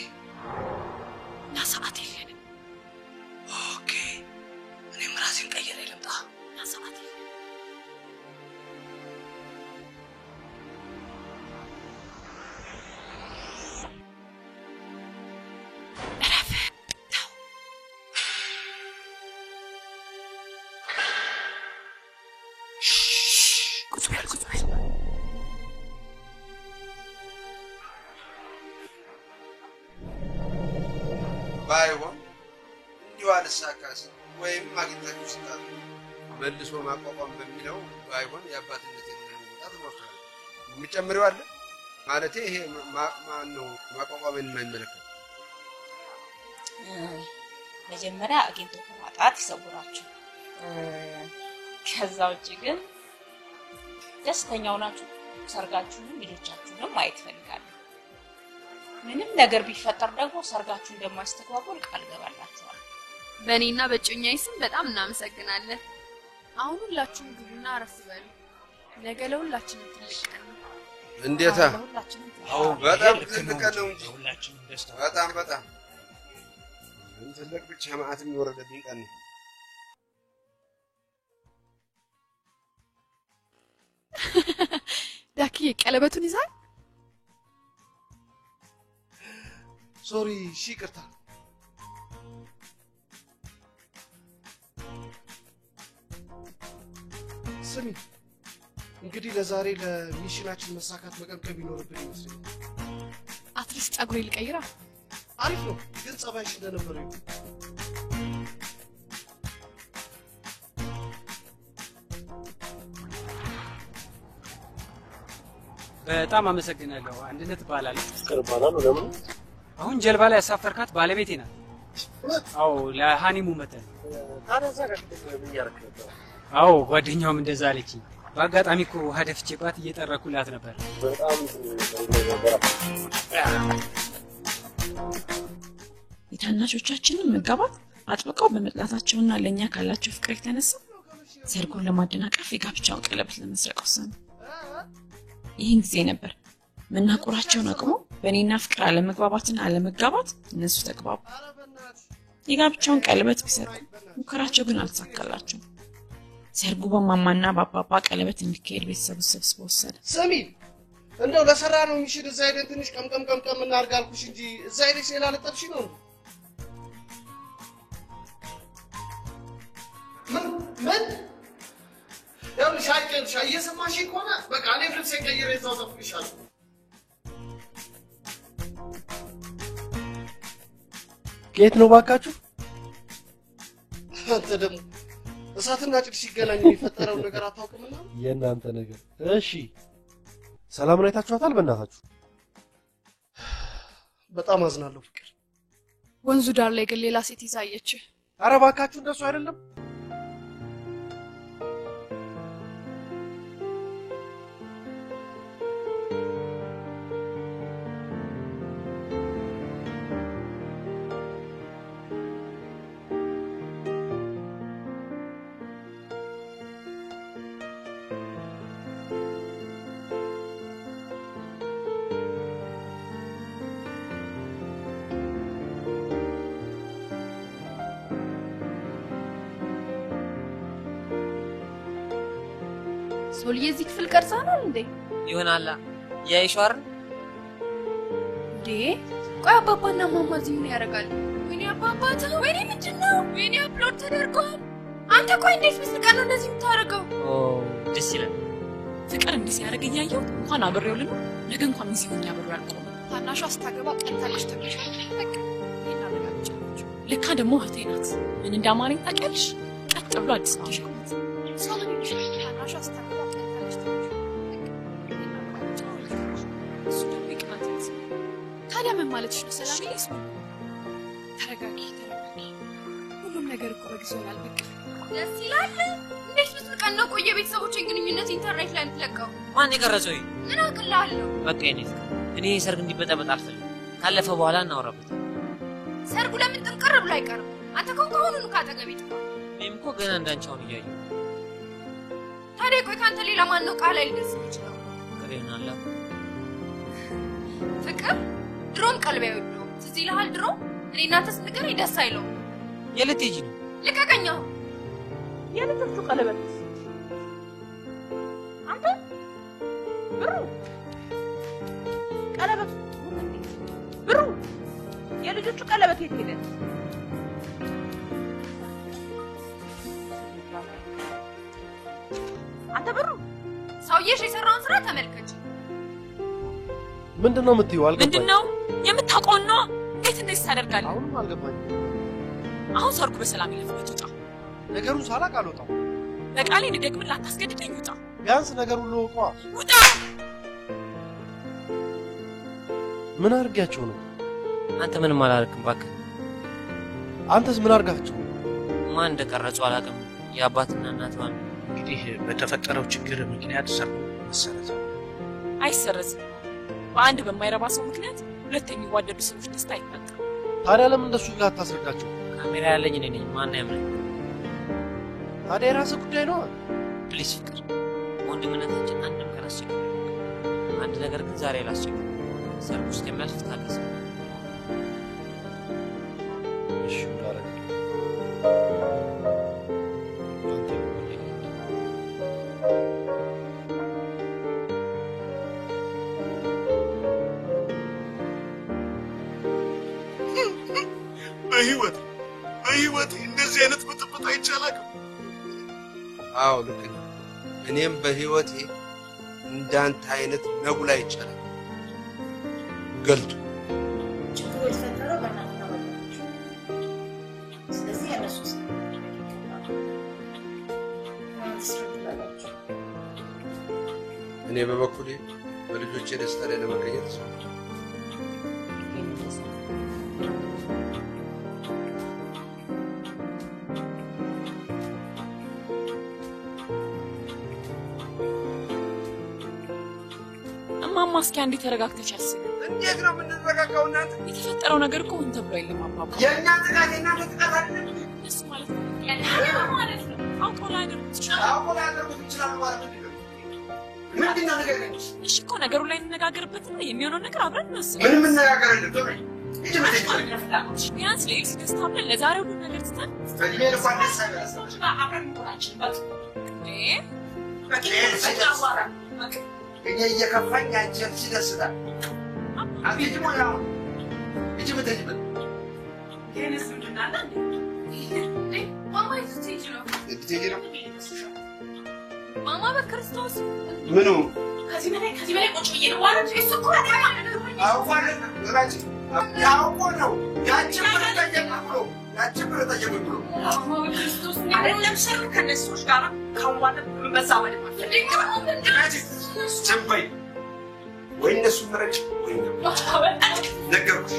እና ሰዓት የለንም። ኦኬ እኔም ራሴን ቀይሬ ልምጣ። እና ሰዓት የለንም። እረፍ ተው። ባይሆን እንዲሁ አልሳካስ ወይም ማግኘታችሁ ስጣት መልሶ ማቋቋም በሚለው ባይሆን የአባትነት የሚመጣ ተሞክሯል። የሚጨምረው አለ ማለት ይሄ ማን ነው ማቋቋምን የማይመለከት መጀመሪያ አግኝቶ ከማጣት ይሰውራችሁ። ከዛ ውጪ ግን ደስተኛው ናችሁ ሰርጋችሁንም ልጆቻችሁንም ማየት ፈልጋለሁ። ምንም ነገር ቢፈጠር ደግሞ ሰርጋችሁ እንደማይስተጓጎል ቃል ገባላችኋለሁ። በእኔና በጮኛዬ ስም በጣም እናመሰግናለን። አሁን ሁላችሁም ግቡና አረፍ በሉ። ነገ ለሁላችንም ትልቅ ቀን ነው። እንዴታ አው በጣም ትልቅ ቀን ነው እንጂ ሁላችንም ደስታ በጣም ትልቅ ብቻ ማአትም ይወረደብኝ ቀን ነው። ዳኪ ቀለበቱን ይዛል? ሶሪ ይቅርታ። ስሚ እንግዲህ ለዛሬ ለሚሽናችን መሳካት መቀምቀም ይኖርብን ይመስለኛል። አትሊስት ጸጉሬ ልቀይራ? አሪፍ ነው ግን ጸባይሽ እንደነበረ ይሁን። በጣም አመሰግናለሁ። አንድነት እባላለሁ። ፍቅር እባላለሁ። ለምን? አሁን ጀልባ ላይ ያሳፈርካት ባለቤቴ ናት። አዎ ለሃኒሙ መተን። ታዲያ እዛ ጋር ምን እያደረክ ነበር? አዎ ጓደኛውም እንደዛ አለችኝ። በአጋጣሚ እኮ ውሃ ደፍቼባት እየጠረኩላት ነበር። በጣም ነገር የታናሾቻችንን መጋባት አጥብቀው በመጥላታቸውና ለኛ ካላቸው ፍቅር የተነሳ ሰርጉን ለማደናቀፍ የጋብቻውን ቀለበት ለመስረቅ ወሰኑ። ይህን ጊዜ ነበር መናቆራቸውን አቅሞ በእኔና ፍቅር አለመግባባትና አለመጋባት እነሱ ተግባቡ። የጋብቻውን ቀለበት ቢሰርቁ ሙከራቸው ግን አልተሳካላቸውም። ሰርጉ በማማና በአባባ ቀለበት እንዲካሄድ ቤተሰቡ ሰብስቦ ወሰነ። ስሚ እንደው ለሰራ ነው የሚሽል እዛ ሄደን ትንሽ ቀምቀም እናድርግ አልኩሽ እንጂ እዛ ሄደሽ ሌላ ልጠብሽ ነው። ምን ያው ሻጭ እየሰማሽ ከሆነ በቃ እኔ ልብሴን ቀይሬ እዛው ጠብቅሻለሁ። ከየት ነው ባካችሁ? አንተ ደግሞ እሳትና ጭድ ሲገናኝ የሚፈጠረው ነገር አታውቅምና የእናንተ ነገር። እሺ ሰላምን አይታችኋታል? በእናታችሁ በጣም አዝናለሁ ፍቅር። ወንዙ ዳር ላይ ግን ሌላ ሴት ይዛየች። ኧረ ባካችሁ እንደሱ አይደለም። ሶልዬ እዚህ ክፍል ቀርጻናል እንዴ? ይሆናል ያይሻር እንዴ? ቆይ አባባና ማማ እዚህ ምን ያደርጋሉ? ወይኔ አባባታ፣ ወይኔ ምንድነው? ወይኔ አፕሎድ ተደርጓል። አንተ ቆይ እንዴት ምስል ነው እንደዚህ የምታደርገው? ደስ ይላል። ፍቅር እንዲህ ሲያደርግ እያየሁ እንኳን አብሬው ልኖር ነገ እንኳን እዚህ ሆኜ አብሬው አልቆም። ታናሿ ስታገባ ቀንታለች ተብለሻል። በቃ ይሄን አረጋግጫለሁ። ልካ ደግሞ እህቴ ናት። ምን እንዳማረኝ ታውቂያለሽ? ቀጥ ብሎ አዲስ ተሸክሞት ሰው ምን ይልሻል? ታናሿ ስታገባ ቀንታለች ተብለሻል። እሱ ደግሞ ይቅናት። ታዲያ ምን ማለትሽ ነው? ሰላም ይልስ ተረጋጊ። ሁሉም ነገር እኮ በጊዜው ይሆናል። በቃ ደስ ይላል። እንዴት ብትቀን ነው ቆየ ቤተሰቦችን ግንኙነት ኢንተርኔት ላይ ልትለቀው? ማን የቀረጸው? ምን አቅልላለሁ? በቃ እኔ ሰርግ እንዲበጠበጥ አልፈልግም። ካለፈ በኋላ እናወራበት። ሰርጉ ለምን ጥንቅር ብሎ አይቀርም? አንተ ከሆኑ ካጠገቤ ጥፋ። እኔም እኮ ገና እንዳንቻውን እያየሁ። ታዲያ ቆይ ካንተ ሌላ ማን ነው ቃል አይደርስ ይችላል? ፍቅር ይሆናል። ፍቅር ድሮም ቀልብ አይወደውም። ትዝ ይልሃል ድሮ እኔ እናንተ ስንገናኝ ደስ አይለውም። የት ሂጂ ነው? ልቀቀኝ። የልጆቹ ቀለበት አንተ ብሩ ቀለበት ብሩ የልጆቹ ቀለበት የት ሄደ? አንተ ብሩ ሰውዬሽ የሰራውን ስራ ተመልከች። ምንድነው የምትይው? አልገባኝ። ምንድነው የምታውቀው ነው? እንዴት እንዴት እንደዚህ ታደርጋለህ? አሁንም አልገባኝም። አሁን ሰርጉ በሰላም ይለፍበት ውጣ። ነገሩን ሳላቅ አልወጣም። በቃሌ እንደግምላ አታስገድደኝ ውጣ። ቢያንስ ነገሩን ልወቀዋ። ውጣ። ምን አድርጊያቸው ነው? አንተ ምንም አላደረክም እባክህ። አንተስ ምን አድርጋቸው? ማን እንደቀረጹ አላውቅም። የአባትና እናት ማን እንግዲህ በተፈጠረው ችግር ምክንያት ሰርጉ መሰረዘ። አይሰረዝም። በአንድ በማይረባ ሰው ምክንያት ሁለት የሚዋደዱ ሰዎች ደስታ አይፈጠርም። ታዲያ ለምን እንደሱ ጋር አታስረዳቸው? ካሜራ ያለኝ እኔ ነኝ። ማን ያምነኝ? ታዲያ የራስህ ጉዳይ ነው። ፕሊስ ፍቅር፣ ወንድምነታችን አንድም ቀን አስቸግር። አንድ ነገር ግን ዛሬ ላስቸግር። ሰርጉ እስከሚያልፍ ታገስ። እሺ ላረግ በህይወት እንደዚህ አይነት ብጥብጥ አይቻላል። አዎ ልክ ነው። እኔም በህይወቴ እንዳንተ አይነት ነጉላ ይቻላል ገልጡ ችግሩ የተፈጠረው በእናትና በልጆች። ስለዚህ ያነሱ እኔ በበኩሌ በልጆቼ ደስታ ላይ ለመገኘት ሰው እማማ እስኪ አንዴ ተረጋግተሽ አስቢ። እንዴት ነው የምንረጋጋው? እናንተ የተፈጠረው ነገር እኮ ሆን ተብሎ አይደለም አባባ። የእኛ ጥቃት የእናንተ ጥቃት አይደለም። እሱ ማለት ነው ማለት ነው። አውቀው ላያደርጉት ይችላሉ። አውቀው ላያደርጉት ይችላሉ ማለት ነው። ምንድን ነው ነገር? እሺ እኮ ነገሩ ላይ እንነጋገርበትና የሚሆነው ነገር አብረን እንወስን። ምንም እንነጋገራለን። ቢያንስ ለኤልሲ ደስታ ብለን ለዛሬ ሁሉ ነገር ትተን በእድሜ ልኳን ደስ አይበላም። አብረን እንሆናችንበት እኔ እየከፋኝ አንቺ ሲደስታል አትጅሞ ያው እጅ በተጅበት ይሄንስ ምንድን አለ እንዴ? ማማ ይዘት ነው እትቴ ነው ማማ በክርስቶስ ምኑ ከዚህ በላይ ቁጭ ብዬ ነው ማለት እሱ እኮ አውቋል ራጭ ያውቆ ነው ያቺ ብር ጠየቅ ብሎ ማማ በክርስቶስ አይደለም ሰርግ ከነሱሽ ጋር ካዋለ በዛ ወደ ማፈልግ ጀምበይ ወይ እነሱ መረጭ ወይ ነገርኩሽ።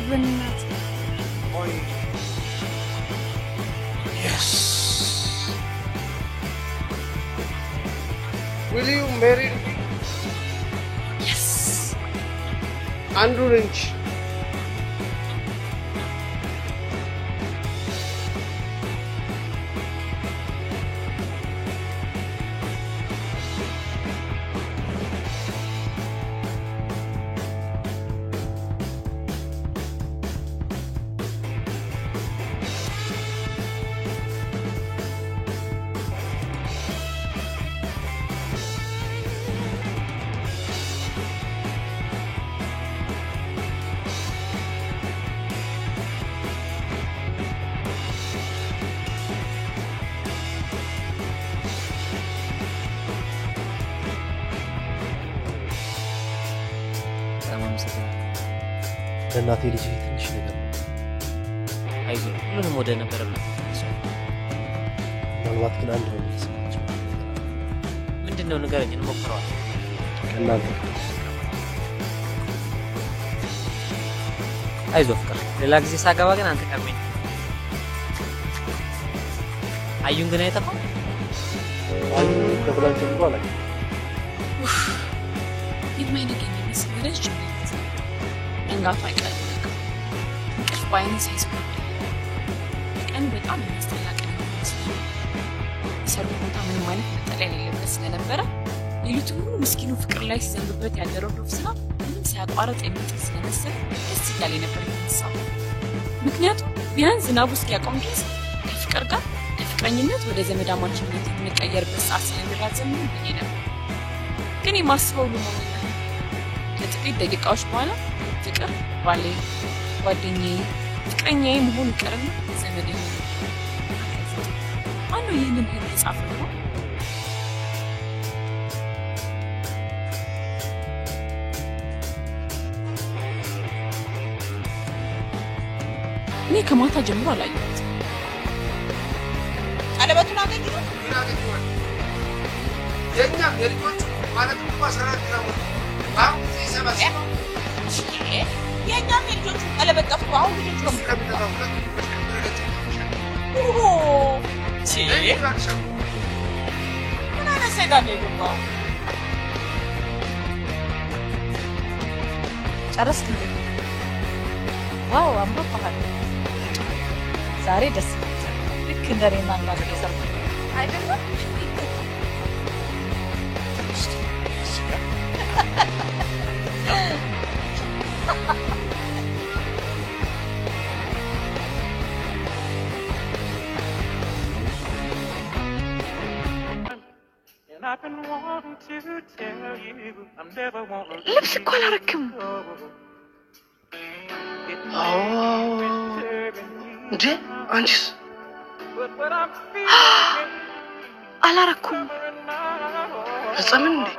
በእናት Yes. Will you marry me? Yes. አንዱን እንጂ ለእናቴ ልጅ ትንሽ ነገር አይዞህ፣ ሁሉንም ወደ ነበረበት ምናልባት ግን አንድ ነው የሚሰማቸው። ምንድን ነው ንገረኝ፣ እንሞክረዋል። ከእናንተ አይዞህ ፍቅር፣ ሌላ ጊዜ ሳገባ ግን አንተ ቀድመኝ። አዩን ግን አይጠፋም። አዩ ከብላን ጀምሮ አላውቅም። የማይነገኝ የሚመስል ረጅም ሌሊት መንጋቱ አይቀርም። እንቅልፍ በዓይኔ ሳይስቆይ ቀን በጣም የሚያስጠላ ቀን ይመስላል። የሰርጉ ቦታ ምንም አይነት መጠለያ የሌለበት ስለነበረ ሌሊቱን ሙሉ ምስኪኑ ፍቅር ላይ ሲዘንብበት ያደረው ዶፍ ዝናብ ምንም ሳያቋርጥ የሚጥል ስለመሰለ ደስ እያለ ነበር የተነሳው። ምክንያቱም ቢያንስ ዝናቡ እስኪያቆም ድረስ ከፍቅር ጋር ከፍቅረኝነት ወደ ዘመዳማችነት የምንቀየርበት ሰዓት ስለሚራዘም ብዬ ነበር። ግን የማስበው ልሞኝ ከጥቂት ደቂቃዎች በኋላ ፍቅር ባሌ፣ ጓደኛዬ፣ ፍቅረኛዬ መሆን ይቀርና ዘመዴ ሆነ። ማነው ይህንን ህልም የጻፈው ነው? እኔ ከማታ ጀምሮ አላየሁት። ቀለበቱን አገኘው? የኛ የልጆቹ ማለት እኮ 14 ግራም አሁን ሲሰበሰ የኛ ልጆቹ ቀለበት ጠፍቶ አሁን ልጆቹ ነው ከሚጠፋው ምን አይነት ሰይጣን ነው የገባው? ጨረስክ እንዴ? ዋው አምሮብሃል። ዛሬ ደስ ይላል። ልክ እንደ እኔና እናት የሰርጉ አይደለም? ልብስ እኮ አላረክም። እንዴ አንቺስ? አላረኩም ፈጸምን እንዴ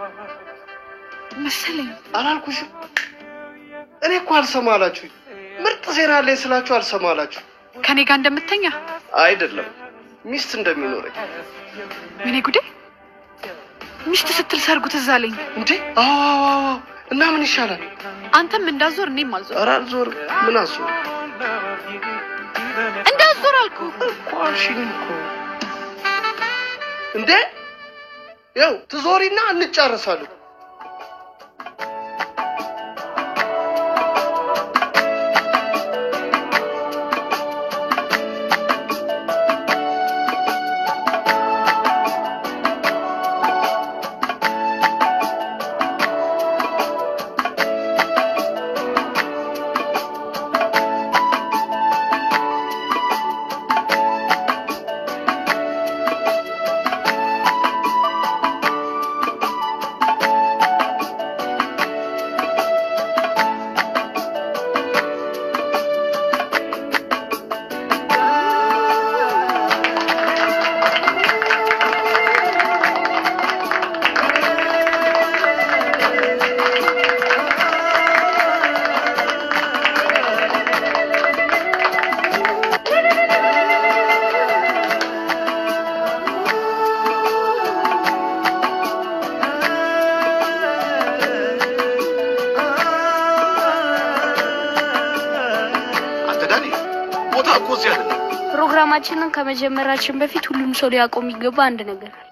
መሰለኝ። አላልኩሽም? እኔ እኮ አልሰማ አላችሁኝ። ምርጥ ዜና አለኝ ስላችሁ አልሰማ አላችሁ። ከኔ ጋር እንደምተኛ አይደለም ሚስት እንደሚኖረኝ። ምን ጉዴ! ሚስት ስትል ሰርጉ ትዝ አለኝ። እንዴ አዎ። እና ምን ይሻላል? አንተም እንዳዞር እኔም አልዞር። ኧረ አልዞር። ምን አዞር? እንዳዞር አልኩ እኮ አልሽኝ እኮ። እንዴ ያው ትዞሪና እንጨርሳለን። ፕሮግራማችንን ከመጀመራችን በፊት ሁሉም ሰው ሊያውቀው የሚገባ አንድ ነገር አለ።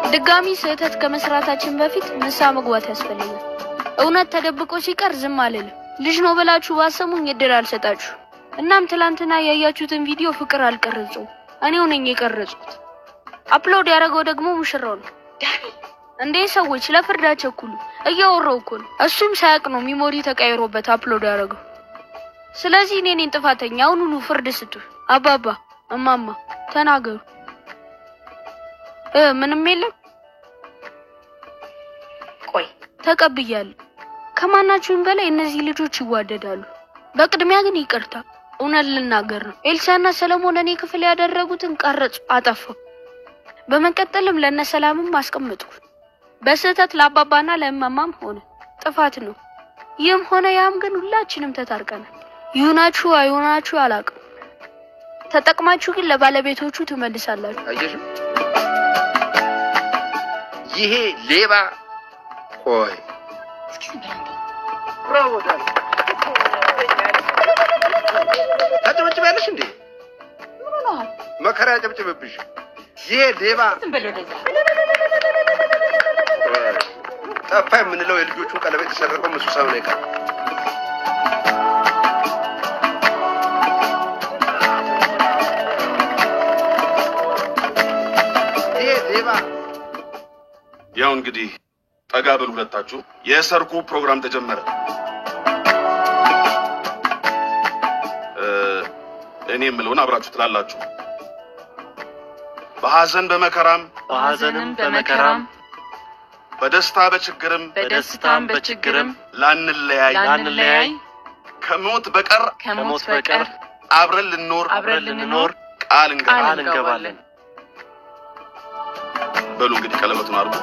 ድጋሚ ስህተት ከመስራታችን በፊት ንስሐ መግባት ያስፈልጋል። እውነት ተደብቆ ሲቀር ዝም አልልም። ልጅ ነው ብላችሁ ባሰሙኝ እድል አልሰጣችሁ። እናም ትላንትና ያያችሁትን ቪዲዮ ፍቅር አልቀረጸው፣ እኔው ነኝ የቀረጽኩት። አፕሎድ ያደረገው ደግሞ ሙሽራው ነው። እንዴ ሰዎች ለፍርድ አትቸኩሉ፣ እያወራው እኮ ነው። እሱም ሳያቅ ነው ሚሞሪ ተቀይሮበት አፕሎድ ያደረገው። ስለዚህ እኔ ነኝ ጥፋተኛ። አሁኑኑ ፍርድ ስጡ። አባባ እማማ ተናገሩ። ምንም የለም። ቆይ ተቀብያለሁ። ከማናችሁም በላይ እነዚህ ልጆች ይዋደዳሉ። በቅድሚያ ግን ይቅርታ፣ እውነት ልናገር ነው። ኤልሳና ሰለሞን እኔ ክፍል ያደረጉትን ቀረጹ፣ አጠፋው። በመቀጠልም ለነሰላምም አስቀምጥኩ። በስህተት ለአባባና ለእማማም ሆነ ጥፋት ነው። ይህም ሆነ ያም ግን ሁላችንም ተታርቀናል። ይሁናችሁ አይሁናችሁ አላውቅም። ተጠቅማችሁ ግን ለባለቤቶቹ ትመልሳላችሁ። አየሽ ይሄ ሌባ ቆይ ብራቮ ዳን ታጨብጭባለሽ እንዴ? መከራ ያጨብጭብብሽ። ይሄ ሌባ ጠፋ የምንለው የልጆቹን ቀለበት የተሰረቀው እሱ ሳይሆን አይቀርም። ይሄ ሌባ ያው እንግዲህ ጠጋ በሉ ሁለታችሁ። የሰርጉ ፕሮግራም ተጀመረ። እኔ የምለውን አብራችሁ ትላላችሁ። በሐዘን በመከራም በደስታ በችግርም ላንለያይ ከሞት በቀር አብረን ልንኖር ቃል እንገባለን። በሉ እንግዲህ ቀለበቱን አድርጉ።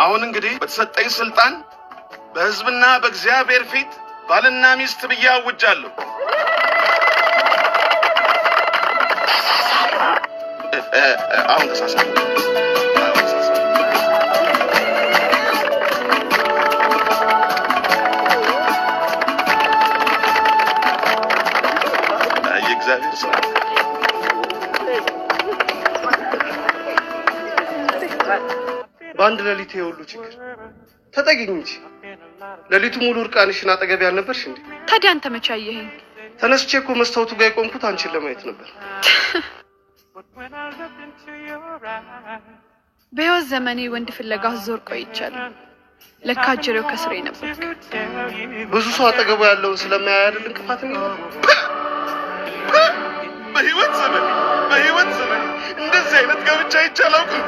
አሁን እንግዲህ በተሰጠኝ ስልጣን በሕዝብና በእግዚአብሔር ፊት ባልና ሚስት ብዬ አውጃለሁ። አሁን ተሳሳተ። የእግዚአብሔር ስራ በአንድ ሌሊት የሁሉ ችግር ተጠጊኝ እንጂ ሌሊቱ ሙሉ እርቃንሽን አጠገብ ያልነበርሽ እንዴ? ታዲያ አንተ መቼ አየኸኝ? ተነስቼ እኮ መስታወቱ ጋር የቆምኩት አንቺን ለማየት ነበር። በህይወት ዘመኔ ወንድ ፍለጋ ዞር ቆይቻለሁ። ለካ ጅሬው ከስሬ ነበር። ብዙ ሰው አጠገቡ ያለውን ስለማያይ አይደል እንቅፋት ነው። በህይወት ዘመን እንደዚህ አይነት ጋብቻ አይቻላውቅም።